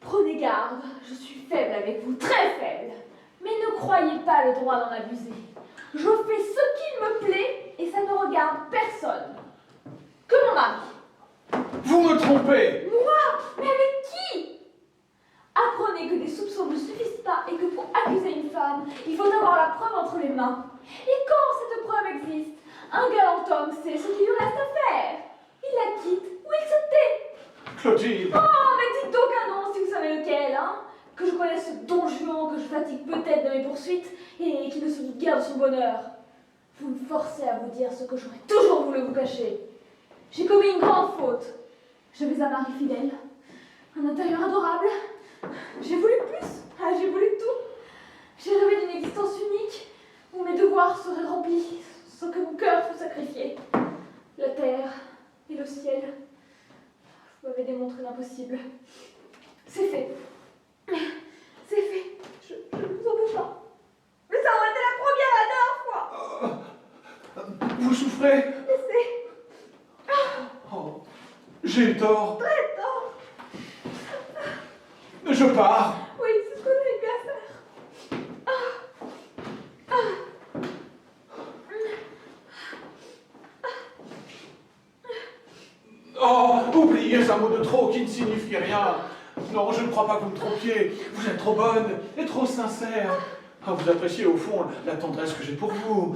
Prenez garde, je suis faible avec vous, très faible. Mais ne croyez pas le droit d'en abuser. Je fais ce qu'il me plaît et ça ne regarde personne. Que mon mari. Vous me trompez. Moi? Mais avec qui? Apprenez que des soupçons ne suffisent pas et que pour accuser une femme, il faut avoir la preuve entre les mains. Et quand cette preuve existe, un galant homme sait ce qu'il lui reste à faire. Il la quitte ou il se tait. Clotilde. Oh, mais dites donc un nom si vous savez lequel, hein? Que je connaisse ce don Juan que je fatigue peut-être de mes poursuites et qui ne se doute guère de son bonheur. Vous me forcez à vous dire ce que j'aurais toujours voulu vous cacher. J'ai commis une grande faute. J'avais un mari fidèle, un intérieur adorable. J'ai voulu plus, j'ai voulu tout. J'ai rêvé d'une existence unique où mes devoirs seraient remplis sans que mon cœur fût sacrifié. La terre et le ciel. Vous m'avez démontré l'impossible. C'est fait. C'est fait. Je ne vous en veux pas. Mais ça aurait été la première et la dernière fois. Vous souffrez? Laissez. Oh, j'ai eu tort. Très tort. Je pars. Oui, c'est ce qu'on a eu à faire. Oh, oubliez un mot de trop qui ne signifie rien. Non, je ne crois pas que vous me trompiez. Vous êtes trop bonne et trop sincère. Ah, vous appréciez au fond la tendresse que j'ai pour vous.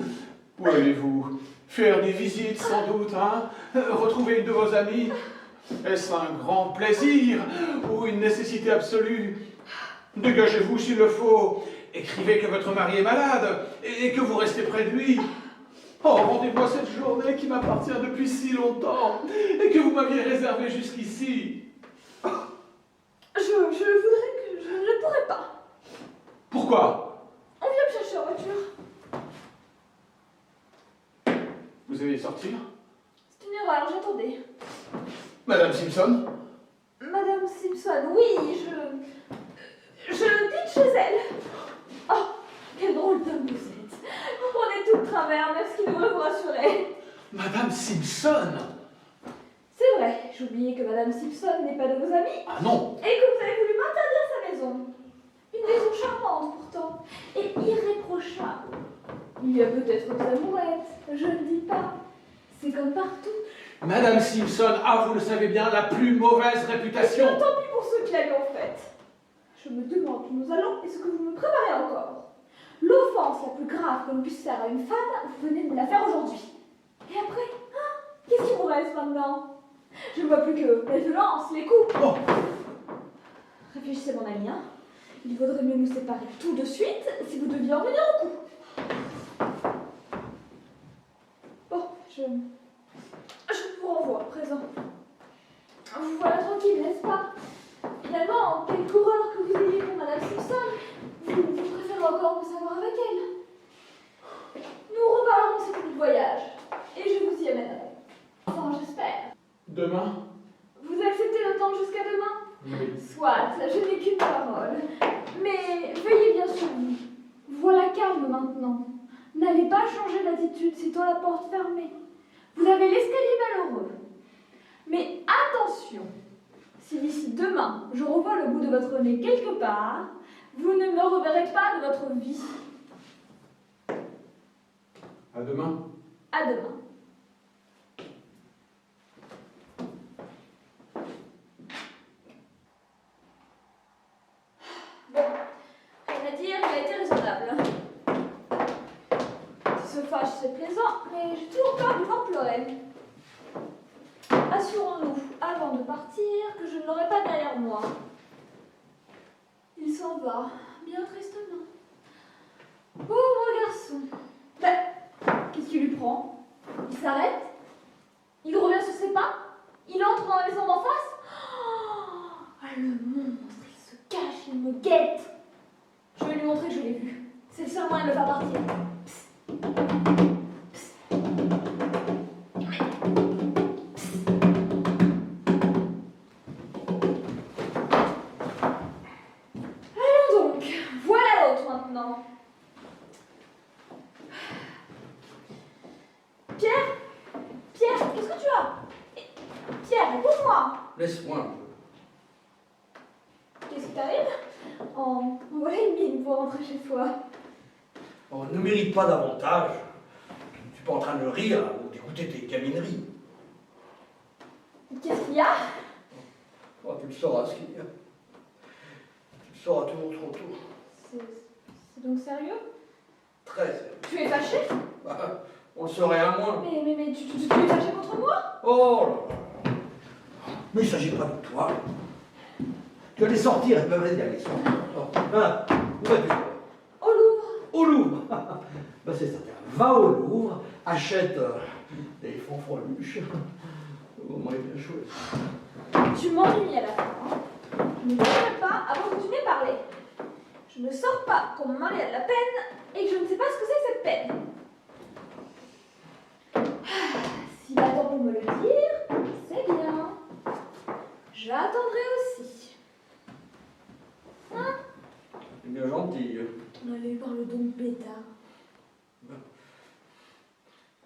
Où allez-vous? Faire des visites sans doute, hein? Retrouver une de vos amies? Est-ce un grand plaisir ou une nécessité absolue? Dégagez-vous s'il le faut. Écrivez que votre mari est malade et que vous restez près de lui. Oh, rendez-moi cette journée qui m'appartient depuis si longtemps et que vous m'aviez réservée jusqu'ici. Je voudrais que je ne pourrais pas. Pourquoi? On vient me chercher en voiture. Vous allez sortir? C'est une erreur, j'attendais. Madame Simpson? Madame Simpson, oui, je dîne chez elle. Oh, quel drôle d'homme vous êtes. Vous prenez tout de travers, même ce qui devrait vous rassurer. Madame Simpson? C'est vrai, j'oubliais que Madame Simpson n'est pas de vos amis Ah non. et que vous avez voulu m'interdire sa maison. Une maison charmante pourtant et irréprochable. Il y a peut-être des amourettes, je ne dis pas. C'est comme partout. Madame Simpson a, vous le savez bien, la plus mauvaise réputation. Et tant pis pour ceux qui la lui ont faite. Je me demande où nous allons et ce que vous me préparez encore. L'offense la plus grave qu'on puisse faire à une femme, vous venez de me la faire aujourd'hui. Et après, qu'est-ce qui vous reste maintenant? Je ne vois plus que les violences, les coups. Oh. Réfléchissez, mon ami, hein. Il vaudrait mieux nous séparer tout de suite si vous deviez en venir au coup. Bon, je vous renvoie à présent. Vous voilà tranquille, n'est-ce pas? Finalement, quelque horreur que vous ayez pour Madame Simpson, vous préférez encore vous savoir avec elle. Nous reparlerons de ce petit voyage, et je vous y amènerai. Enfin, j'espère. Demain? Vous acceptez d'attendre jusqu'à demain? Oui. Soit, je n'ai qu'une parole. Mais veillez bien sur vous. Voilà calme maintenant. N'allez pas changer d'attitude sitôt la porte fermée. Vous avez l'escalier malheureux. Mais attention, si d'ici demain je revois le bout de votre nez quelque part, vous ne me reverrez pas de votre vie. À demain. À demain. Bon, rien à dire, il a été raisonnable. Si se fâche, c'est plaisant, mais j'ai toujours peur de le voir pleurer. Assurons-nous, avant de partir, que je ne l'aurai pas derrière moi. Il s'en va, bien tristement. Pauvre garçon. Ben, qu'est-ce qui lui prend? Il s'arrête? Il revient sur ses pas? Il entre dans la maison d'en face? Oh, le monstre, il se cache, il me guette. Je vais lui montrer que je l'ai vu. C'est le seul moyen de le faire partir. Psst. Psst. Allons donc, voilà l'autre maintenant. Pierre, qu'est-ce que tu as? Pierre, réponds-moi. Laisse-moi un peu. Qu'est-ce qui t'arrive? Oh, voilà une mine pour rentrer chez soi. On ne mérite pas davantage. Tu ne suis pas en train de rire ou d'écouter tes camineries. Qu'est-ce qu'il y a? Oh, tu le sauras ce qu'il y a. Tu le sauras toujours trop tôt. C'est donc sérieux? Très sérieux. Tu es fâché? Bah, on le saurait à moins. Mais tu es fâché contre moi? Oh là là. Mais il ne s'agit pas de toi. Tu allais sortir, elle m'avait dit allez sortir. Oh, voilà. Où vas-tu? Au Louvre. Au Louvre. Ben c'est ça. Va au Louvre, achète des fanfreluches. Au moins bien chouette. Tu m'ennuies à la fin. Hein. Je ne dirai pas avant que tu m'aies parlé. Je ne sors pas quand mon mari a de la peine et que je ne sais pas ce que c'est cette peine. S'il attend pour me le dire, c'est bien. J'attendrai aussi. Hein? C'est bien gentil. Allez, parle donc bêta.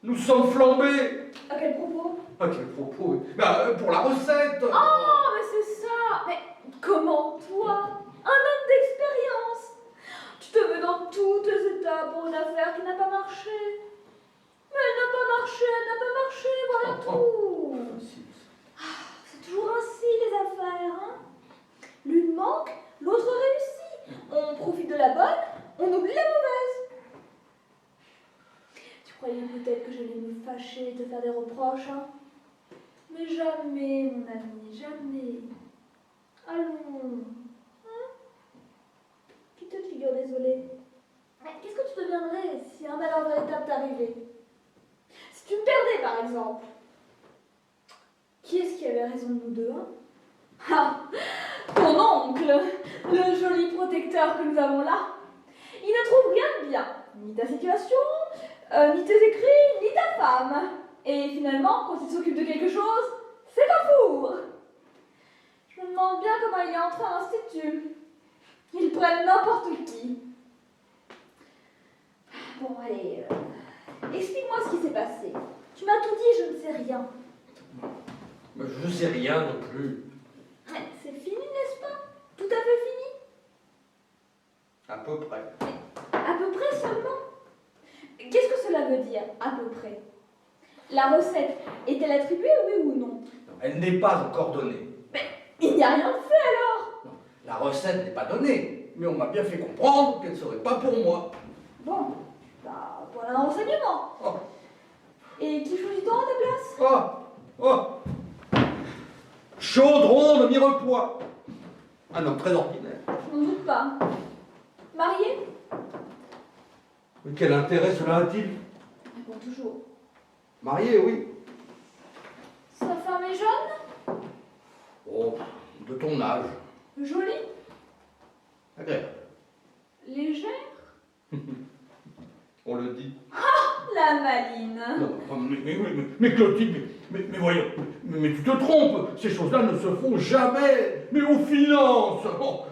Nous sommes flambés. À quel propos? À quel propos? Ben, pour la recette. Oh, mais c'est ça! Mais comment toi, un homme d'expérience, tu te mets dans toutes les étapes pour une affaire qui n'a pas marché? Mais elle n'a pas marché, voilà tout! C'est toujours ainsi les affaires, hein? L'une manque, l'autre réussit. On profite de la bonne, on oublie la mauvaise. Tu croyais peut-être que j'allais me fâcher et te faire des reproches, hein? Mais jamais, mon ami, jamais. Allons. Hein? Petite figure désolée. Mais qu'est-ce que tu deviendrais si un malheur véritable t'arrivait? Si tu me perdais, par exemple. Qui est-ce qui avait raison de nous deux, hein? Ah, ton oncle, le joli protecteur que nous avons là. Il ne trouve rien de bien, ni ta situation, ni tes écrits, ni ta femme. Et finalement, quand il s'occupe de quelque chose, c'est un four. Je me demande bien comment il est entré à l'institut. Il prenne n'importe qui. Bon, allez, explique-moi ce qui s'est passé. Tu m'as tout dit, je ne sais rien. Mais je sais rien non plus. C'est fini, n'est-ce pas? Tout à fait fini? À peu près. À peu près seulement? Qu'est-ce que cela veut dire, à peu près? La recette est-elle attribuée, oui ou non? Non, elle n'est pas encore donnée. Mais il n'y a rien de fait alors! Non, la recette n'est pas donnée, mais on m'a bien fait comprendre qu'elle ne serait pas pour moi. Bon, bah voilà un renseignement. Oh, Et qui choisit-on à ta place? oh. Chaudron de Mirepoix. Un homme très ordinaire. Je n'en doute pas. Marié? Mais quel intérêt cela a-t-il? Réponds toujours. Marié, oui. Sa femme est jeune? Oh, de ton âge. Jolie? Agréable. Légère? On le dit. La maline. Non, mais Clotilde, mais voyons, mais tu te trompes, ces choses-là ne se font jamais, mais aux finances. Oh.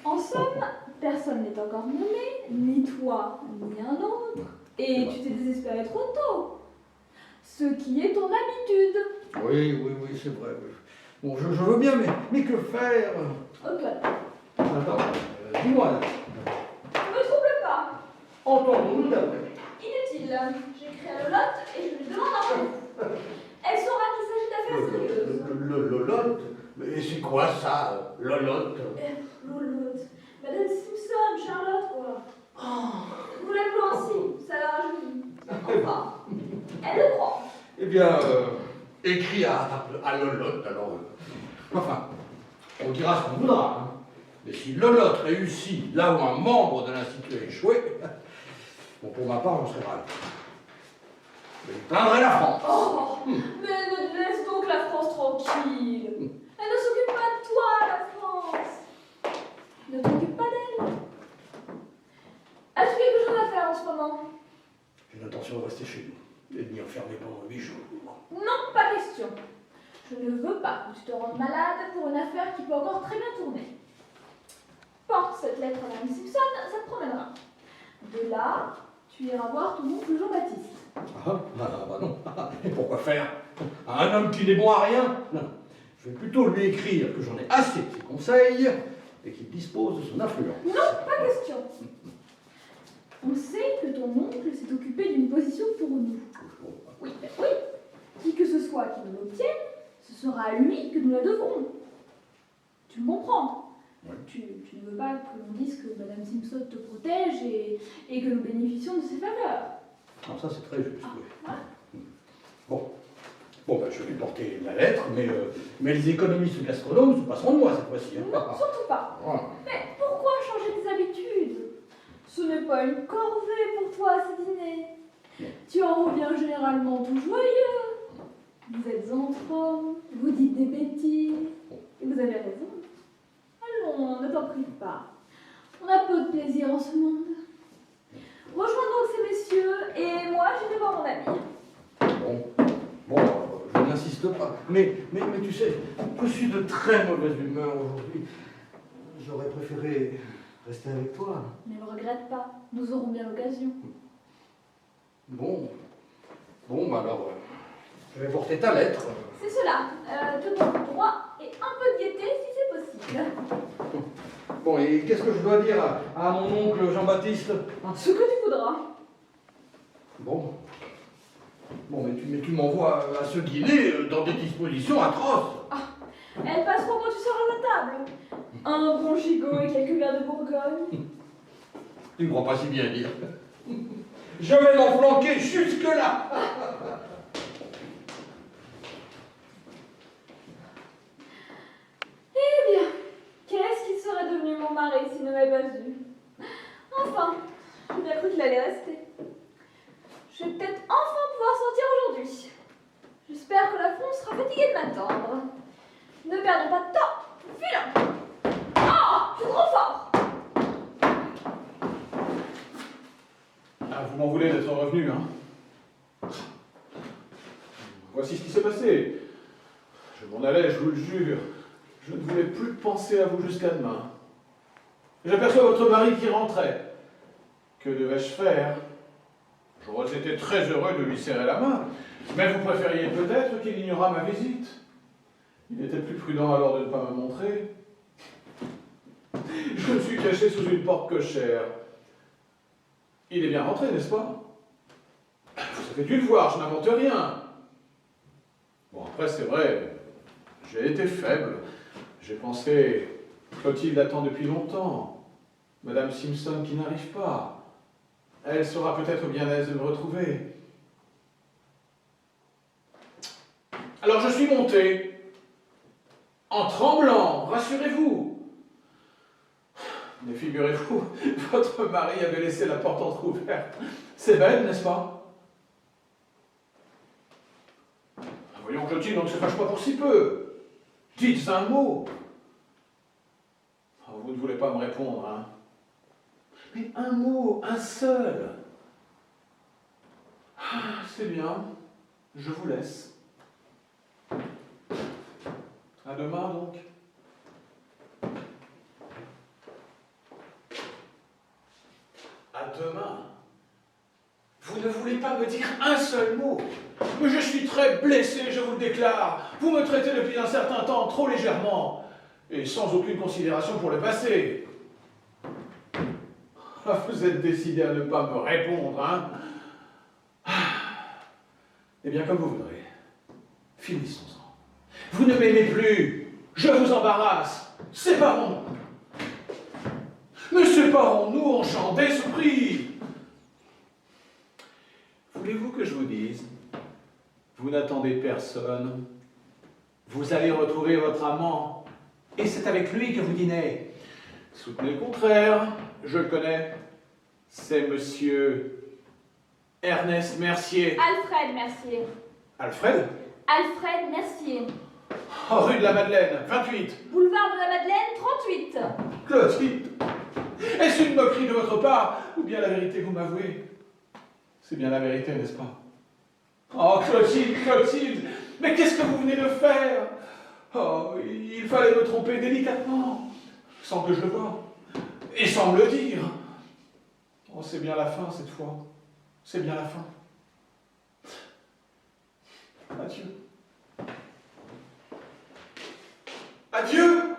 En somme, personne n'est encore nommé, ni toi, ni un autre. Et tu t'es désespéré trop tôt. Ce qui est ton habitude. Oui, c'est vrai. Oui. Bon, je veux bien, mais que faire? Ok. Attends, dis-moi là. Ne me trouble pas. Entendons-nous d'après. Inutile. J'écris à Lolotte et je lui demande un rendez-vous. Elle saura qu'il s'agit d'affaires sérieuses. Lolotte? Mais c'est quoi ça, Lolotte? Lolotte. Madame Simpson, Charlotte, quoi. Nous l'appelons ainsi, ça la rajeunit. Enfin, elle le croit. Eh bien, écris à Lolotte, alors. Enfin, on dira ce qu'on voudra. Hein. Mais si Lolotte réussit là où un membre de l'Institut a échoué, bon, pour ma part, je serais ravi. Je plaindrai la France. Oh, mais laisse donc la France tranquille. Elle ne s'occupe pas de toi, la France. Ne t'occupe pas d'elle. As-tu quelque chose à faire en ce moment? J'ai l'intention de rester chez nous et de m'y enfermer pendant 8 jours. Non, pas question. Je ne veux pas que tu te rendes malade pour une affaire qui peut encore très bien tourner. Porte cette lettre à Madame Simpson, ça te promènera. De là, tu iras voir ton oncle Jean-Baptiste. Bah non. Et pourquoi faire? À un homme qui n'est bon à rien? Non. Je vais plutôt lui écrire que j'en ai assez de ses conseils et qu'il dispose de son influence. Non, pas question. On sait que ton oncle s'est occupé d'une position pour nous. Oui, oui. Qui que ce soit qui nous l'obtienne, ce sera à lui que nous la devrons. Tu me comprends? Oui. Tu ne veux pas que l'on dise que Madame Simpson te protège et que nous bénéficions de ses faveurs. Non, ça c'est très juste, oui. Voilà. Bon, ben, je vais porter la lettre, mais les économistes gastronomes se passeront de moi cette fois-ci. Hein. Non, surtout pas. Voilà. Mais pourquoi changer tes habitudes? Ce n'est pas une corvée pour toi, ces dîners. Tu en reviens généralement tout joyeux. Vous êtes entre hommes, vous dites des bêtises, et vous avez raison. Allons, ne t'en prive pas. On a peu de plaisir en ce monde. Rejoins donc ces messieurs, et moi j'irai voir mon ami. Bon, je n'insiste pas. Mais tu sais, je suis de très mauvaise humeur aujourd'hui. J'aurais préféré rester avec toi. Ne le regrette pas, nous aurons bien l'occasion. Bon, bah alors, je vais porter ta lettre. C'est cela, te donne droit et un peu de gaieté si c'est possible. Bon, et qu'est-ce que je dois dire à mon oncle Jean-Baptiste? Ce que tu voudras. Bon, mais tu m'envoies à ce dîner dans des dispositions atroces. Elles passeront quand tu seras à la table. Un bon gigot et quelques verres de Bourgogne. Tu ne crois pas si bien dire. Je vais m'en flanquer jusque-là. Eh bien, qu'est-ce qu'il serait devenu mon mari s'il ne m'avait pas eu? Enfin, j'ai bien cru qu'il allait rester. Je vais peut-être enfin pouvoir sortir aujourd'hui. J'espère que la France sera fatiguée de m'attendre. Ne perdons pas de temps. Filons. Ah, je suis trop fort. Ah, vous m'en voulez d'être revenu, hein? Voici ce qui s'est passé. Je m'en allais, je vous le jure. Je ne voulais plus penser à vous jusqu'à demain. J'aperçois votre mari qui rentrait. Que devais-je faire? J'aurais été très heureux de lui serrer la main, Mais vous préfériez peut-être qu'il ignorât ma visite. Il était plus prudent alors de ne pas me montrer. Je me suis caché sous une porte cochère. Il est bien rentré, n'est-ce pas? Vous avez dû le voir, je n'invente rien. Bon, après, c'est vrai, j'ai été faible. J'ai pensé, Clotilde attend depuis longtemps. Madame Simpson qui n'arrive pas. Elle sera peut-être bien aise de me retrouver. Alors je suis monté, en tremblant, rassurez-vous. Mais figurez-vous, votre mari avait laissé la porte entrouverte. C'est bête, n'est-ce pas? Voyons, Clotilde, on ne se fâche pas pour si peu. Dites un mot. Oh, vous ne voulez pas me répondre, hein? Mais un mot, un seul. Ah, c'est bien, je vous laisse. À demain, donc. À demain. Vous ne voulez pas me dire un seul mot. Mais je suis très blessé, je vous le déclare. Vous me traitez depuis un certain temps trop légèrement, et sans aucune considération pour le passé. Vous êtes décidé à ne pas me répondre, hein? Eh bien, comme vous voudrez. Finissons-en. Vous ne m'aimez plus. Je vous embarrasse. Séparons. Mais séparons-nous en chant d'esprit. Voulez-vous que je vous dise? Vous n'attendez personne. Vous allez retrouver votre amant. Et c'est avec lui que vous dînez. Soutenez le contraire. Je le connais. C'est monsieur Ernest Mercier. Alfred Mercier. Alfred? Alfred Mercier. Oh, rue de la Madeleine, 28. Boulevard de la Madeleine, 38. Clotilde, est-ce une moquerie de votre part, ou bien la vérité que vous m'avouez? C'est bien la vérité, n'est-ce pas? Oh, Clotilde, Clotilde, mais qu'est-ce que vous venez de faire? Oh, il fallait me tromper délicatement, sans que je le voie, et sans me le dire. Oh, c'est bien la fin cette fois, c'est bien la fin. Adieu. Adieu.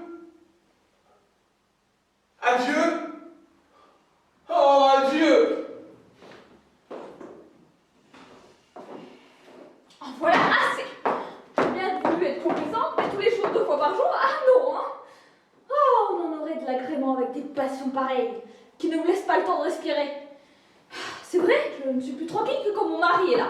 Adieu. Oh, adieu. Oh, voilà, assez. J'ai bien voulu être complaisante, mais tous les jours, 2 fois par jour, ah non, hein. Oh, on en aurait de l'agrément avec des passions pareilles, qui ne me laissent pas le temps de respirer. C'est vrai, je ne suis plus tranquille que quand mon mari est là.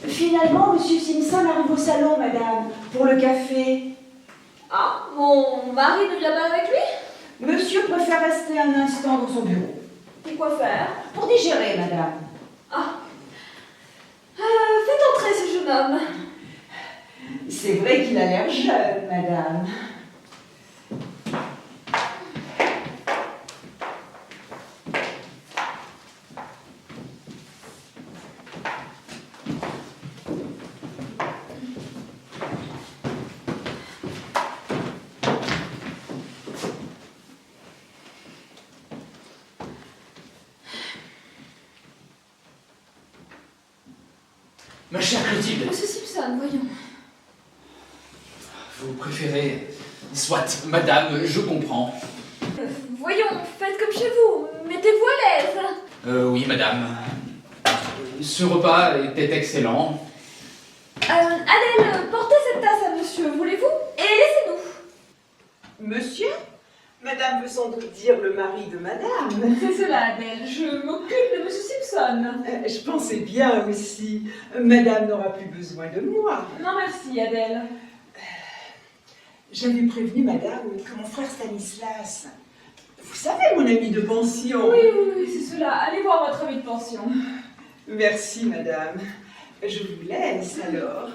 Finalement, Monsieur Simpson arrive au salon, madame, pour le café. Ah, mon mari ne vient pas avec lui? Monsieur préfère rester un instant dans son bureau. Et quoi faire? Pour digérer, madame. Ah. Faites entrer ce jeune homme. C'est vrai qu'il a l'air jeune, madame. Ma chère Clotilde, Monsieur Simpson, voyons. vous préférez... Soit, madame, je comprends. Voyons, faites comme chez vous. Mettez-vous à l'aise. Oui, madame. Ce repas était excellent. Adèle, portez cette tasse à monsieur, voulez-vous? Et laissez-nous. Monsieur? Madame veut sans doute dire le mari de madame. C'est cela, Adèle. Je m'occupe de monsieur Simpson. Je pensais bien aussi. Madame n'aura plus besoin de moi. Non, merci, Adèle. J'avais prévenu madame que mon frère Stanislas, vous savez, mon ami de pension. Oui, c'est cela. Allez voir votre ami de pension. Merci, madame. Je vous laisse alors.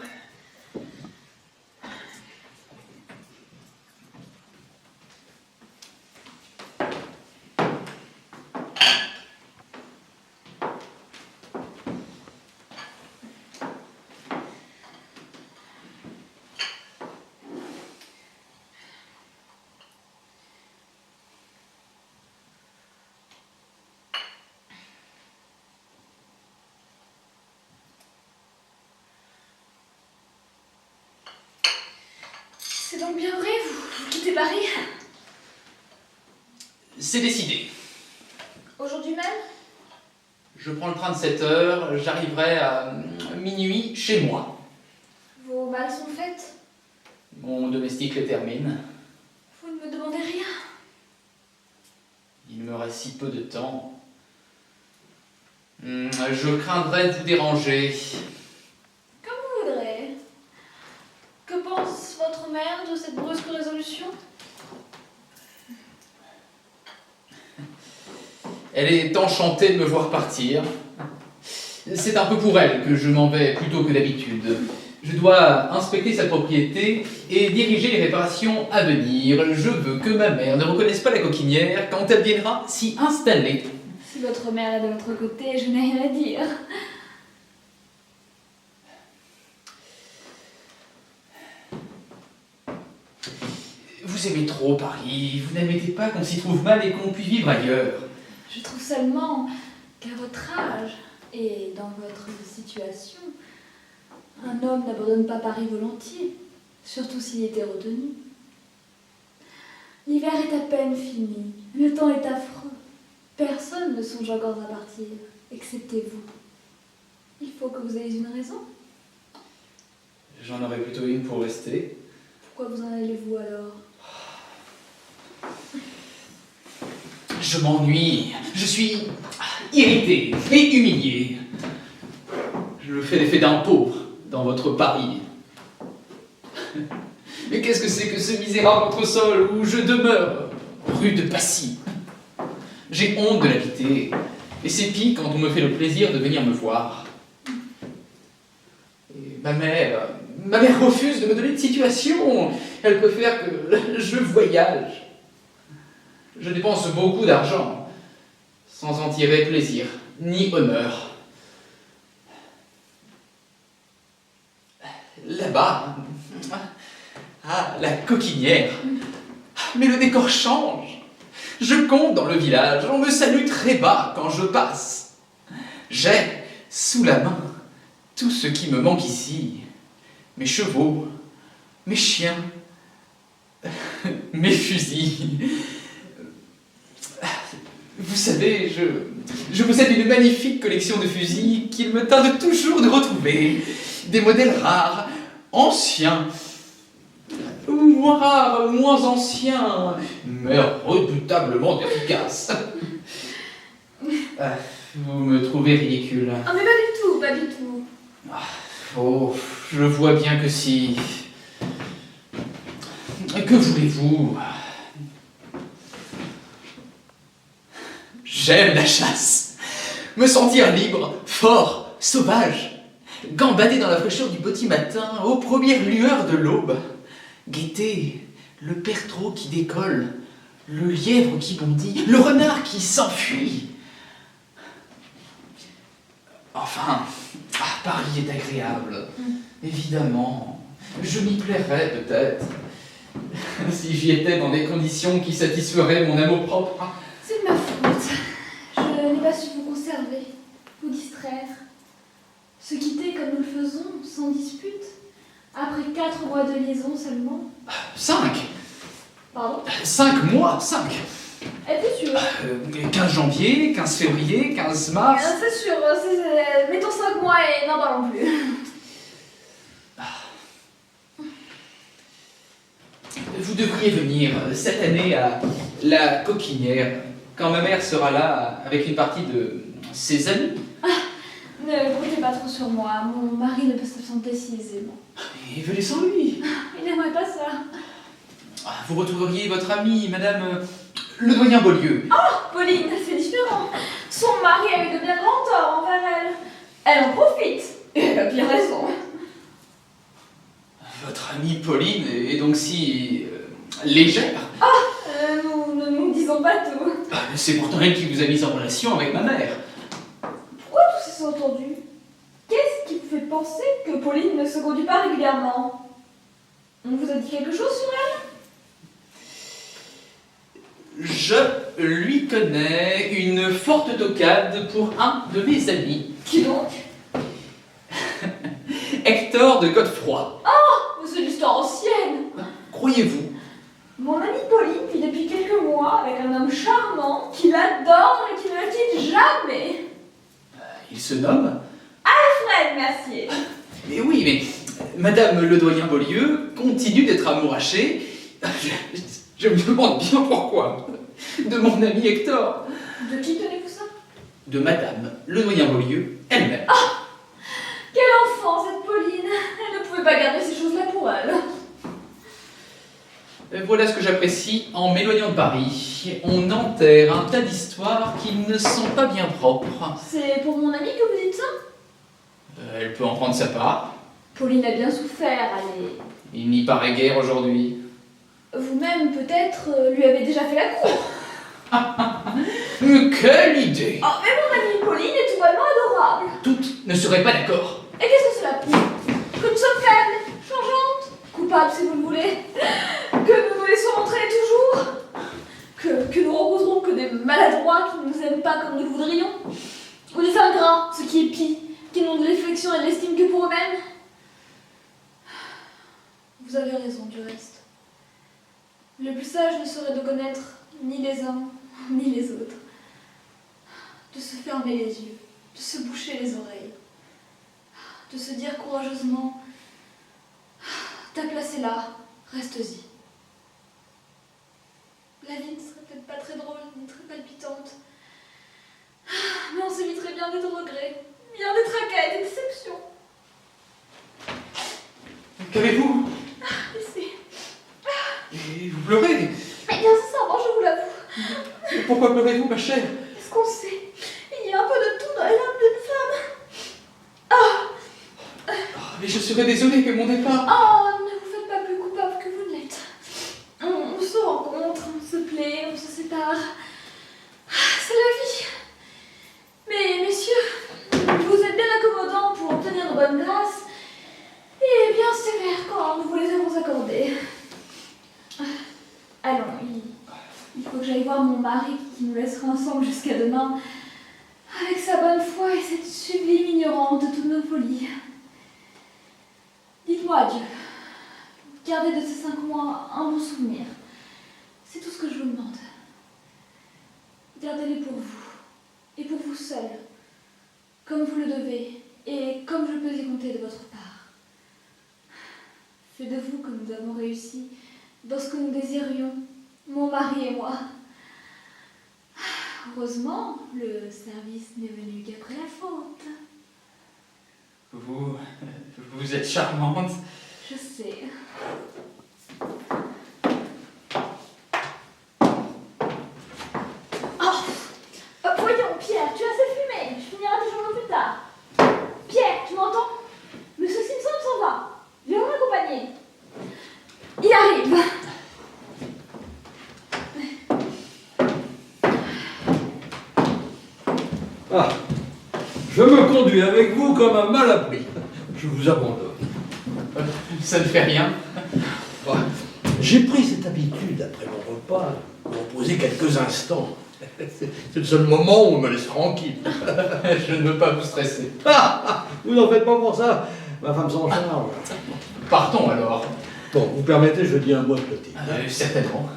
donc bien vrai, vous quittez Paris? C'est décidé. Aujourd'hui même? Je prends le train de 7 heures, j'arriverai à minuit chez moi. Vos malles sont faites? Mon domestique les termine. Vous ne me demandez rien. Il me reste si peu de temps. Je craindrais de vous déranger. Comme vous voudrez. Que pense votre mère de cette brusque résolution? Elle est enchantée de me voir partir. C'est un peu pour elle que je m'en vais plus tôt que d'habitude. Je dois inspecter sa propriété et diriger les réparations à venir. Je veux que ma mère ne reconnaisse pas la coquinière quand elle viendra s'y installer. Si votre mère est de notre côté, je n'ai rien à dire. Vous aimez trop Paris, vous n'admettez pas qu'on s'y trouve mal et qu'on puisse vivre ailleurs. Je trouve seulement qu'à votre âge et dans votre situation, un homme n'abandonne pas Paris volontiers, surtout s'il était retenu. L'hiver est à peine fini, le temps est affreux. Personne ne songe encore à partir, excepté vous. Il faut que vous ayez une raison. J'en aurais plutôt une pour rester. Pourquoi vous en allez-vous alors? Je m'ennuie, je suis irrité et humilié. Je fais l'effet d'un pauvre dans votre Paris. Mais qu'est-ce que c'est que ce misérable entresol où je demeure, rue de Passy? J'ai honte de l'habiter, et c'est pire quand on me fait le plaisir de venir me voir. Et ma mère refuse de me donner de situation. Elle préfère que je voyage. Je dépense beaucoup d'argent, sans en tirer plaisir, ni honneur. Là-bas, la coquinière. Mais le décor change. Je compte dans le village, on me salue très bas quand je passe. J'ai, sous la main, tout ce qui me manque ici. Mes chevaux, mes chiens, mes fusils. Vous savez, je possède une magnifique collection de fusils qu'il me tarde toujours de retrouver. Des modèles rares, anciens, ou moins rares, moins anciens, mais redoutablement efficaces. Vous me trouvez ridicule. Ah mais pas du tout, pas du tout. Oh, je vois bien que si. Que voulez-vous? J'aime la chasse. Me sentir libre, fort, sauvage. Gambader dans la fraîcheur du petit matin, aux premières lueurs de l'aube. Guetter le pertrot qui décolle, le lièvre qui bondit, le renard qui s'enfuit. Enfin, Paris est agréable, évidemment. Je m'y plairais peut-être, si j'y étais dans des conditions qui satisferaient mon amour-propre. C'est de ma faute. Je n'ai pas su vous conserver, vous distraire. Se quitter comme nous le faisons, sans dispute, après 4 mois de liaison seulement. 5 Pardon? 5 mois, 5 Êtes-vous sûr? 15 janvier, 15 février, 15 mars... C'est sûr, mettons 5 mois et n'en parlons plus. Vous devriez venir cette année à la Coquinière, quand ma mère sera là avec une partie de ses amis. Ne comptez pas trop sur moi, mon mari ne peut s'absenter si aisément. Et venez sans lui. Il n'aimerait pas ça. Vous retrouveriez votre amie, madame le doyen Beaulieu. Oh, Pauline, c'est différent. Son mari a eu de bien grands torts envers elle. Elle en profite. Et elle a bien raison. Votre amie Pauline est donc si légère. Nous ne nous disons pas tout. C'est pourtant elle qui vous a mise en relation avec ma mère. Pourquoi tous ces entendus? Qu'est-ce qui vous fait penser que Pauline ne se conduit pas régulièrement? On vous a dit quelque chose sur elle? Je lui connais une forte tocade pour un de mes amis. Qui donc? Hector de Godefroy. Mais c'est l'histoire ancienne. croyez-vous? Mon amie Pauline vit depuis quelques mois avec un homme charmant qui l'adore et qui ne le quitte jamais. Il se nomme? Alfred Mercier. Mais oui, mais Madame le doyen Beaulieu continue d'être amourachée. Je me demande bien pourquoi. De mon ami Hector. De qui tenez-vous ça? De Madame le doyen Beaulieu elle-même. Quel enfant, cette Pauline! Elle ne pouvait pas garder ces choses-là pour elle. Voilà ce que j'apprécie en m'éloignant de Paris. On enterre un tas d'histoires qui ne sont pas bien propres. C'est pour mon amie que vous dites ça? Elle peut en prendre sa part. Pauline a bien souffert, allez. Il n'y paraît guère aujourd'hui. Vous-même, peut-être, lui avez déjà fait la cour. Quelle idée! Oh, mais mon amie Pauline est tout bonnement adorable. Toutes ne seraient pas d'accord. Et qu'est-ce que cela prouve? Que nous sommes faibles, changeantes, coupables si vous le voulez, que nous nous laissons entraîner toujours, que nous rencontrons que des maladroits qui ne nous aiment pas comme nous le voudrions, ou des ingrats, ce qui est pis, qui n'ont de l'affection et de l'estime que pour eux-mêmes. Vous avez raison, du reste. Le plus sage ne serait de connaître ni les uns, ni les autres, de se fermer les yeux, de se boucher les oreilles, de se dire courageusement « Ta place est là, reste-y ». La vie ne serait peut-être pas très drôle, ni très palpitante, mais on s'éviterait bien des regrets, bien des tracas et des déceptions. Qu'avez-vous? Laissez. Et vous pleurez? Eh bien, sincèrement, je vous l'avoue. Pourquoi pleurez-vous, ma chère? Est-ce qu'on sait? Il y a un peu de tout dans les âmes d'une femme. Ah! Mais je serais désolé que mon départ... Oh, ne vous faites pas plus coupable que vous ne l'êtes. On se rencontre, on se plaît, on se sépare. C'est la vie. Mais, messieurs, vous êtes bien accommodants pour obtenir de bonnes grâces et bien sévères quand nous vous les avons accordées. Allons, il faut que j'aille voir mon mari qui nous laissera ensemble jusqu'à demain, avec sa bonne foi et cette sublime ignorance de toutes nos folies. Dites-moi adieu. Gardez de ces 5 mois un bon souvenir. C'est tout ce que je vous demande. Gardez-les pour vous, et pour vous seul, comme vous le devez, et comme je peux y compter de votre part. C'est de vous que nous avons réussi dans ce que nous désirions, mon mari et moi. Heureusement, le service n'est venu qu'après la faute. Vous êtes charmante. Je sais. Voyons, Pierre, tu as assez fumé. Je finirai tes journaux plus tard. Pierre, tu m'entends? Monsieur Simpson s'en va. Viens m'accompagner. Il arrive. Ah, je me conduis avec vous comme un mal appris. Je vous abandonne. Ça ne fait rien. Bah, j'ai pris cette habitude après mon repas de me reposer quelques instants. C'est le seul moment où on me laisse tranquille. Je ne veux pas vous stresser. Vous n'en faites pas pour ça. Ma femme s'en charge. Partons alors. Bon, vous permettez, je dis un mot de petit. Certainement.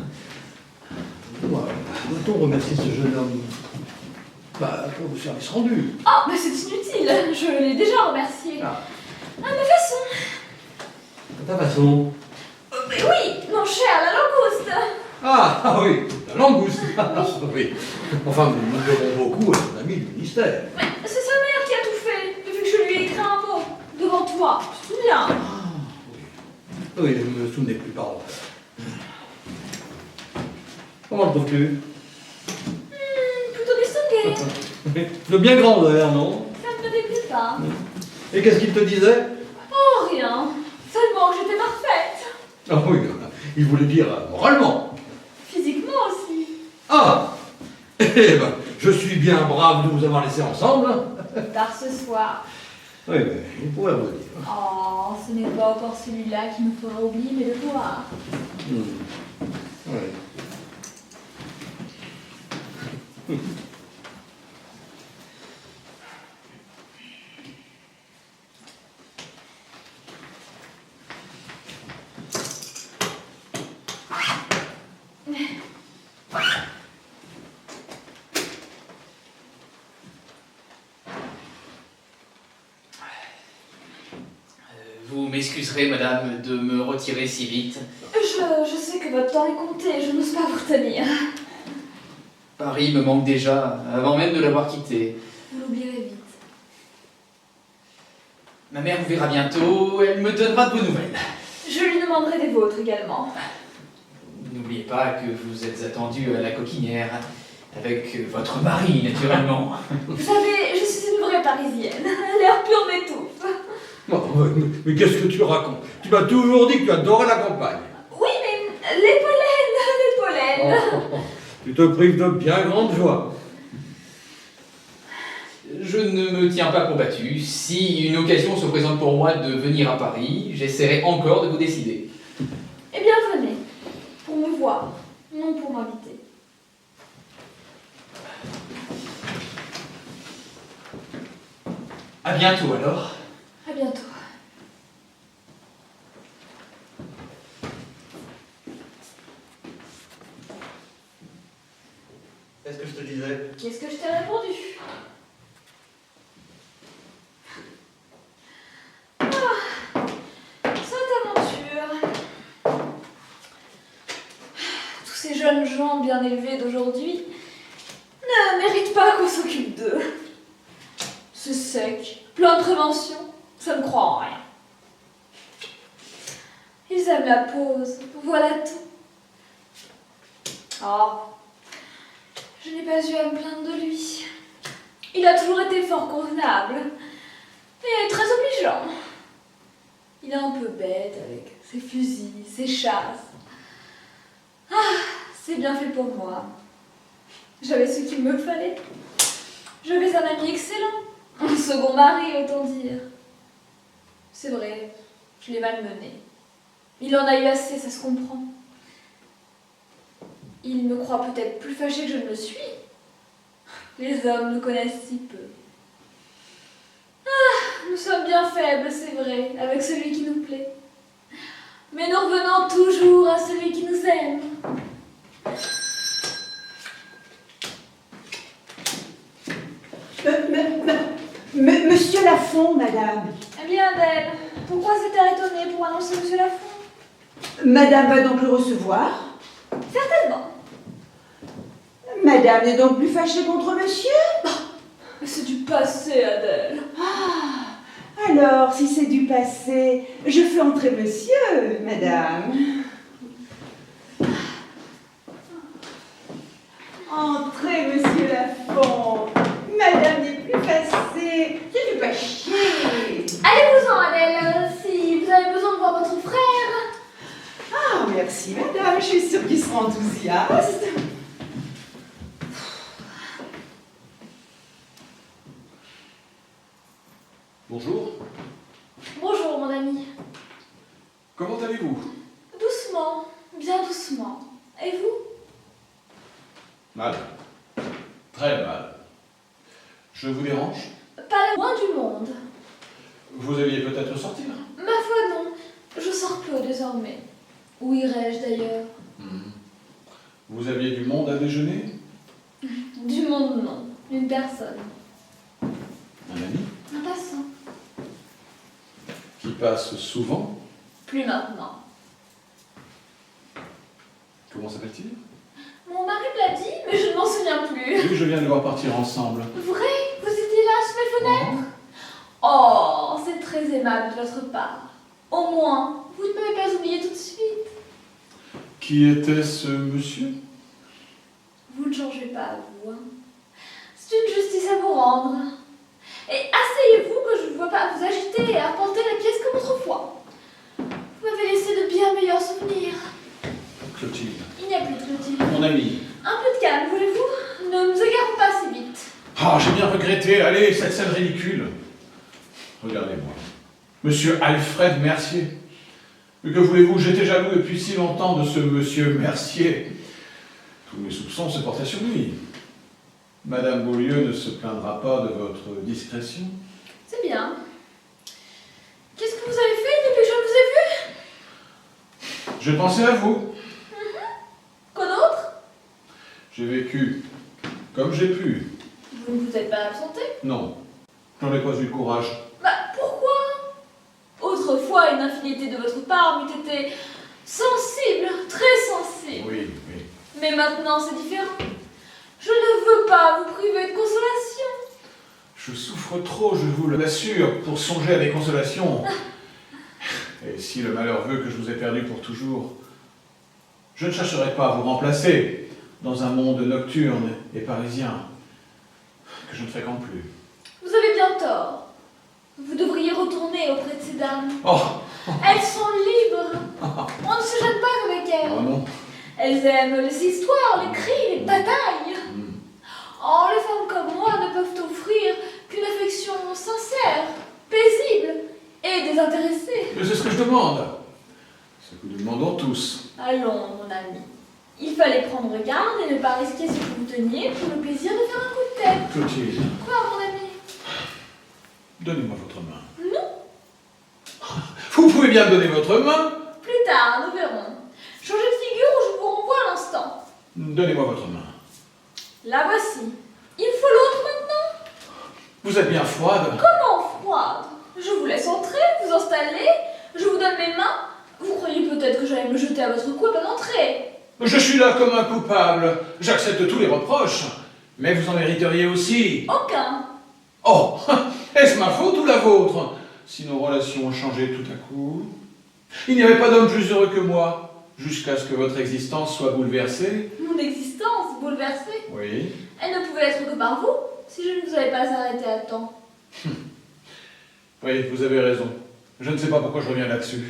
Doit-on remercier ce jeune homme pour le service rendu? Oh, mais c'est inutile. Je l'ai déjà remercié. Ah. À ma façon. De ta façon. Mais oui, mon cher, la langouste. Ah oui, la langouste. Oui. Enfin, nous devons beaucoup à son ami du ministère. Mais c'est sa mère qui a tout fait depuis que je lui ai écrit un mot devant toi. Tu te souviens? Oui, je ne me souvenais plus, pardon. Comment le trouves-tu? Plutôt distingué. De bien grandeur, non? Ça ne me déplaît pas. Et qu'est-ce qu'il te disait? Oh, rien. Seulement que j'étais parfaite. Ah oui, il voulait dire moralement. Physiquement aussi. Ah! Eh ben, je suis bien brave de vous avoir laissé ensemble. Par ce soir. Oui, mais il pourrait vous dire. Oh, ce n'est pas encore celui-là qui me fera oublier mes devoirs. Oui. m'excuserez, madame, de me retirer si vite. Je sais que votre temps est compté, je n'ose pas vous retenir. Paris me manque déjà, avant même de l'avoir quitté. Vous l'oublierez vite. Ma mère vous verra bientôt, elle me donnera de vos nouvelles. Je lui demanderai des vôtres également. N'oubliez pas que vous êtes attendu à la Coquinière, avec votre mari, naturellement. Vous savez, je suis une vraie Parisienne. L'air pur m'étouffe. Oh, mais qu'est-ce que tu racontes? Tu m'as toujours dit que tu adorais la campagne. Oui, mais les pollens, les pollens. Tu te prives de bien grande joie. Je ne me tiens pas combattu. Si une occasion se présente pour moi de venir à Paris, j'essaierai encore de vous décider. Eh bien, venez. Pour me voir, non pour m'inviter. À bientôt alors. À bientôt. Qu'est-ce que je te disais? Qu'est-ce que je t'ai répondu? Cette aventure. Tous ces jeunes gens bien élevés d'aujourd'hui ne méritent pas qu'on s'occupe d'eux. C'est sec, plein de prévention, ça ne croit en rien. Ils aiment la pause, voilà tout. Oh, je n'ai pas eu à me plaindre de lui. Il a toujours été fort convenable et très obligeant. Il est un peu bête avec ses fusils, ses chasses. Ah, c'est bien fait pour moi. J'avais ce qu'il me fallait. J'avais un ami excellent, un second mari, autant dire. C'est vrai, je l'ai malmené. Il en a eu assez, ça se comprend. Il me croit peut-être plus fâchée que je ne le suis. Les hommes nous connaissent si peu. Ah, nous sommes bien faibles, c'est vrai, avec celui qui nous plaît. Mais nous revenons toujours à celui qui nous aime. Monsieur Lafond, madame. Eh bien, Adèle, pourquoi cet air étonné pour annoncer Monsieur Lafond? Madame va donc le recevoir. Certainement. Madame n'est donc plus fâchée contre monsieur? Mais c'est du passé, Adèle. Ah, alors, si c'est du passé, je fais entrer monsieur, madame. Entrez, monsieur Lafond. Madame n'est plus fâchée. C'est du pas chier. Allez-vous-en, Adèle, si vous avez besoin de voir votre frère. Ah, merci, madame. Je suis sûre qu'il sera enthousiaste. Bonjour. Bonjour, mon ami. Comment allez-vous? Doucement, bien doucement. Et vous? Mal. Très mal. Je vous dérange? Pas le moins du monde. Vous alliez peut-être sortir? Ma foi, non. Je sors peu désormais. Où irais-je d'ailleurs? Vous aviez du monde à déjeuner? Du monde, non. Une personne. Un ami? Un passant. Qui passe souvent? Plus maintenant. Comment s'appelle-t-il? Mon mari me l'a dit, mais je ne m'en souviens plus. Oui, je viens de voir partir ensemble. Vrai? Vous étiez là sous mes fenêtres? Oh, c'est très aimable de votre part. Au moins, vous ne m'avez pas oublié tout de suite. Qui était ce monsieur? Vous ne changez pas, vous. Hein. C'est une justice à vous rendre. Et asseyez-vous que je ne vois pas vous agiter et arpenter la pièce comme autrefois. Vous m'avez laissé de bien meilleurs souvenirs. Clotilde. Il n'y a plus de Clotilde. Mon ami. Un peu de calme, voulez-vous? Ne nous égarons pas si vite. Ah, j'ai bien regretté. Allez, cette scène ridicule. Regardez-moi. Monsieur Alfred Mercier. Mais que voulez-vous, j'étais jaloux depuis si longtemps de ce monsieur Mercier. Tous mes soupçons se portaient sur lui. Madame Beaulieu ne se plaindra pas de votre discrétion. C'est bien. Qu'est-ce que vous avez fait depuis que je vous ai vu? Je pensais à vous. Quoi d'autre? J'ai vécu comme j'ai pu. Vous ne vous êtes pas absenté? Non, j'en ai pas eu le courage. Bah, pourquoi? Autrefois, une infirmière propriété de votre part m'eût été sensible, très sensible. Oui, oui. Mais maintenant, c'est différent. Je ne veux pas vous priver de consolation. Je souffre trop, je vous l'assure, pour songer à des consolations. Et si le malheur veut que je vous ai perdu pour toujours, je ne chercherai pas à vous remplacer dans un monde nocturne et parisien que je ne fréquente plus. Vous avez bien tort. Vous devriez retourner auprès de ces dames. Oh, Elles sont libres. On ne se gêne pas avec elles. oh non. Elles aiment les histoires, les cris, les batailles. Oh, les femmes comme moi ne peuvent offrir qu'une affection sincère, paisible et désintéressée. Mais c'est ce que je demande. Ce que nous demandons tous. Allons, mon ami. Il fallait prendre garde et ne pas risquer ce que vous teniez pour le plaisir de faire un coup de tête. Clotilde, Quoi, mon ami? donnez-moi votre main. Non. Vous pouvez bien me donner votre main. Plus tard, nous verrons. Changez de figure ou je vous renvoie à l'instant. Donnez-moi votre main. La voici. Il faut l'autre maintenant. Vous êtes bien froide. Comment froide? Je vous laisse entrer, vous installer, je vous donne mes mains. Vous croyez peut-être que j'allais me jeter à votre cou à peine entrer. Je suis là comme un coupable. J'accepte tous les reproches. Mais vous en mériteriez aussi. Aucun. Oh, est-ce ma faute ou la vôtre? Si nos relations ont changé tout à coup. Il n'y avait pas d'homme plus heureux que moi, jusqu'à ce que votre existence soit bouleversée. Mon existence bouleversée. Oui. Elle ne pouvait être que par vous, si je ne vous avais pas arrêté à temps. Oui, vous avez raison. Je ne sais pas pourquoi je reviens là-dessus.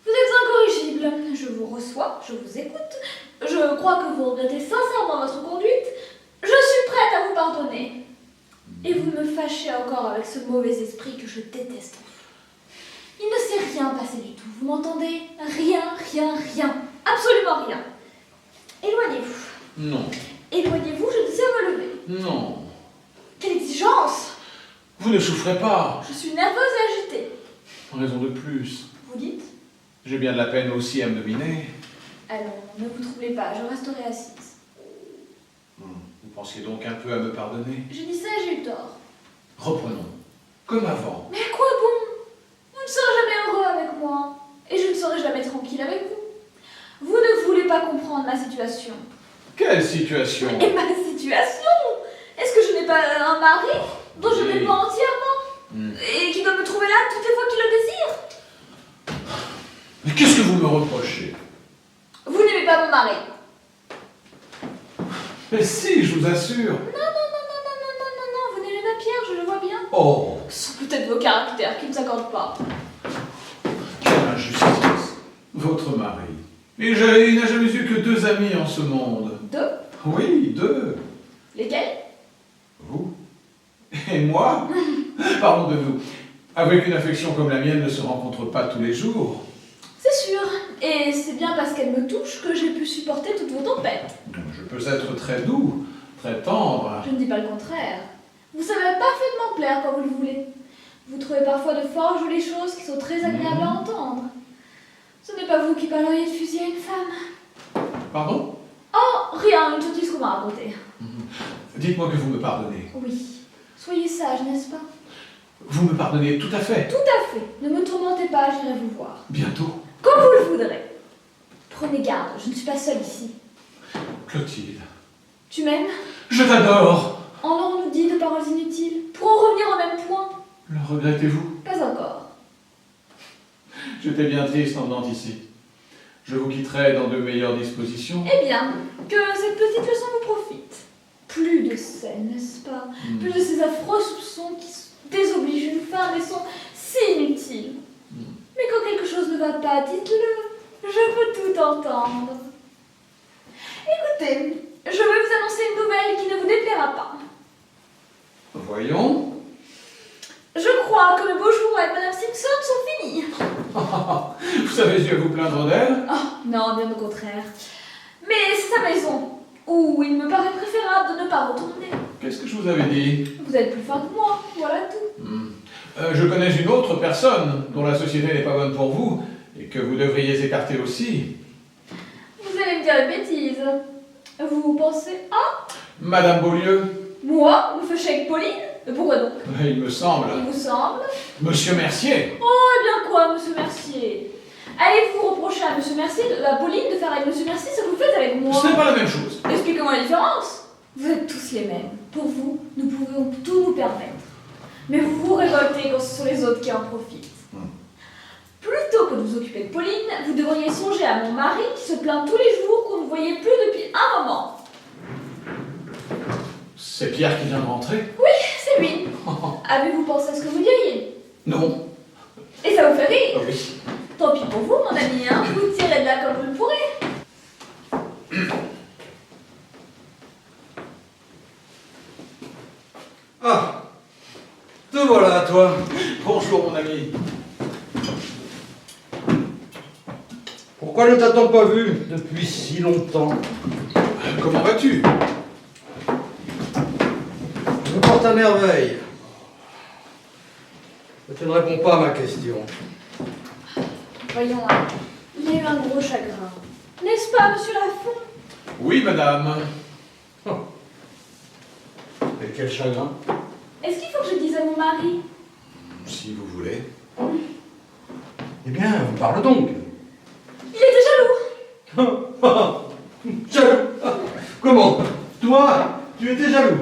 Vous êtes incorrigible. Je vous reçois, je vous écoute. Je crois que vous regrettez sincèrement votre conduite. Je suis prête à vous pardonner. Et vous me fâchez encore avec ce mauvais esprit que je déteste. Il ne s'est rien passé du tout, vous m'entendez? Rien, rien, rien. Absolument rien. Éloignez-vous. Non, Éloignez-vous, je désire me lever. non. Quelle exigence! Vous ne souffrez pas. Je suis nerveuse et agitée. Raison de plus. Vous dites? J'ai bien de la peine aussi à me dominer. Allons, ne vous troublez pas, je resterai assise. Vous pensiez donc un peu à me pardonner? J'ai dit ça et j'ai eu tort. Reprenons. Comme avant. Mais à quoi bon? Vous ne serez jamais heureux avec moi. Et je ne serai jamais tranquille avec vous. Vous ne voulez pas comprendre ma situation. Quelle situation? Et ma situation? Est-ce que je n'ai pas un mari dont je Oui. dépends entièrement et qui doit me trouver là toutes les fois qu'il le désire? Mais qu'est-ce que vous me reprochez? Vous n'aimez pas mon mari? Mais si, je vous assure. Non, vous n'aimez pas Pierre, je le vois bien. Oh, Ce sont peut-être vos caractères qui ne s'accordent pas. quelle injustice. Votre mari. Et il n'a jamais eu que 2 amis en ce monde. 2. Oui, 2. Lesquels? Vous et moi. Parlons de nous. Avec une affection comme la mienne ne se rencontre pas tous les jours. C'est sûr. Et c'est bien parce qu'elle me touche que j'ai pu supporter toutes vos tempêtes. Je peux être très doux, très tendre. Je ne dis pas le contraire. Vous savez parfaitement plaire quand vous le voulez. Vous trouvez parfois de fort jolies choses qui sont très agréables à entendre. Ce n'est pas vous qui parleriez de fusiller une femme. Pardon? Oh, rien, une sottise qu'on m'a racontée. Dites-moi que vous me pardonnez. Oui. Soyez sage, n'est-ce pas? Vous me pardonnez tout à fait. Tout à fait. Ne me tourmentez pas, j'irai vous voir. Bientôt. Comme vous le voudrez. Prenez garde, je ne suis pas seule ici. Clotilde. Tu m'aimes? Je t'adore. En aurons-nous dit de paroles inutiles? Pour en revenir au même point? Le regrettez-vous? Pas encore. J'étais bien triste en venant ici. Je vous quitterai dans de meilleures dispositions. Eh bien, que cette petite leçon vous profite. Plus de scènes, n'est-ce pas? Plus de ces affreux soupçons qui désobligent une femme et sont si inutiles. Mais quand quelque chose ne va pas, dites-le. Je veux tout entendre. Écoutez, je vais vous annoncer une nouvelle qui ne vous déplaira pas. Voyons. Je crois que mes beaux jours avec Madame Simpson sont finis. Vous avez dû vous plaindre d'elle? Oh, non, bien au contraire. Mais c'est sa maison, où il me paraît préférable de ne pas retourner. Qu'est-ce que je vous avais dit? Vous êtes plus fin que moi, voilà tout. Je connais une autre personne dont la société n'est pas bonne pour vous et que vous devriez écarter aussi. Vous allez me dire une bêtise. Vous pensez à Madame Beaulieu. moi, me fâcher avec Pauline? Mais pourquoi donc? Il me semble. Il vous semble? Monsieur Mercier. Oh, eh bien quoi, monsieur Mercier? Allez-vous reprocher à monsieur Mercier, à Pauline, de faire avec monsieur Mercier ce que vous faites avec moi? Ce n'est pas la même chose. Expliquez-moi la différence. Vous êtes tous les mêmes. Pour vous, nous pouvons tout nous permettre. Mais vous vous révoltez quand ce sont les autres qui en profitent. Plutôt que de vous occuper de Pauline, vous devriez songer à mon mari qui se plaint tous les jours qu'on ne voyait plus depuis un moment. C'est Pierre qui vient de rentrer? Oui, c'est lui. Avez-vous pensé à ce que vous diriez? Non. Et ça vous fait rire? Oui. Tant pis pour vous, mon ami, hein. Vous tirez de là comme vous le pourrez. Ah, te voilà, toi. Bonjour, mon ami. Pourquoi ne t'a-t-on pas vu depuis si longtemps? Comment vas-tu? Je me porte à merveille. Mais tu ne réponds pas à ma question. Voyons, il y a eu un gros chagrin. N'est-ce pas, monsieur Lafont? Oui, madame. Mais quel chagrin. Est-ce qu'il faut que je dise à mon mari? Si vous voulez. Eh bien, parle donc. Il était jaloux. Jaloux. Comment? Toi, tu étais jaloux.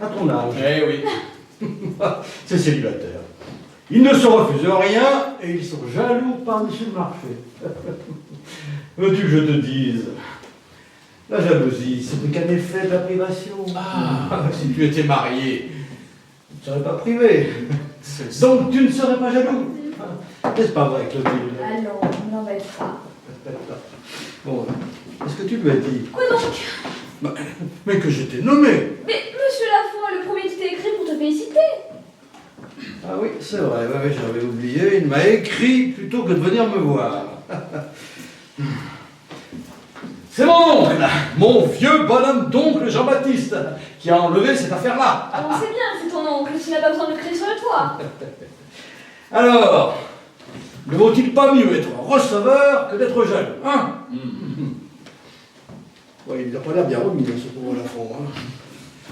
À ton âge. Eh oui. C'est célibataire. Ils ne se refusent rien et ils sont jaloux par-dessus le marché. Veux-tu que je te dise? La jalousie, ce n'est qu'un effet de la privation. Ah. Si tu étais marié, tu ne serais pas privé. C'est- Donc tu ne serais pas jaloux. N'est-ce pas vrai, Clotilde? Allons, on n'embête pas. Bon, est-ce que tu lui as dit? Quoi donc? Mais que je t'ai nommé. Mais monsieur Lafont est le premier qui t'a écrit pour te féliciter. Ah oui, c'est vrai, ouais, j'avais oublié. Il m'a écrit plutôt que de venir me voir. C'est mon oncle, mon vieux bonhomme d'oncle Jean-Baptiste, qui a enlevé cette affaire-là. Ah, on sait bien que c'est ton oncle, tu n'as pas besoin de crier sur le toit. Alors, ne vaut-il pas mieux être receveur que d'être jaloux, hein? Ouais, il n'a pas l'air bien remis, ce pauvre Lafont. Hein.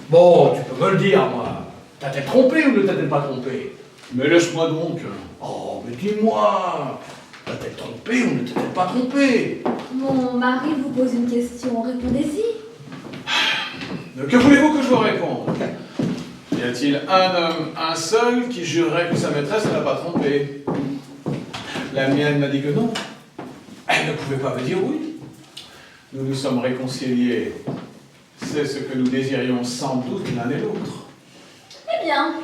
Bon, tu peux me le dire, moi. T'as-t-elle trompé ou ne t'a-t-elle pas trompé? Mais laisse-moi donc. Oh, mais dis-moi, t'a-t-elle trompé ou ne t'a-t-elle pas trompé? Mon mari vous pose une question, répondez-y. Que voulez-vous que je vous réponde? Y a-t-il un homme, un seul, qui jurerait que sa maîtresse ne l'a pas trompé? La mienne m'a dit que non. Elle ne pouvait pas me dire oui. Nous nous sommes réconciliés. C'est ce que nous désirions sans doute l'un et l'autre. Eh bien,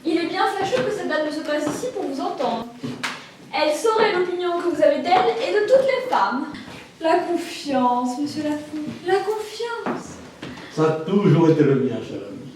il est bien fâcheux que cette dame ne se passe ici pour vous entendre. Elle saurait l'opinion que vous avez d'elle et de toutes les femmes. La confiance, monsieur Lafont, la confiance. Ça a toujours été le mien, cher ami.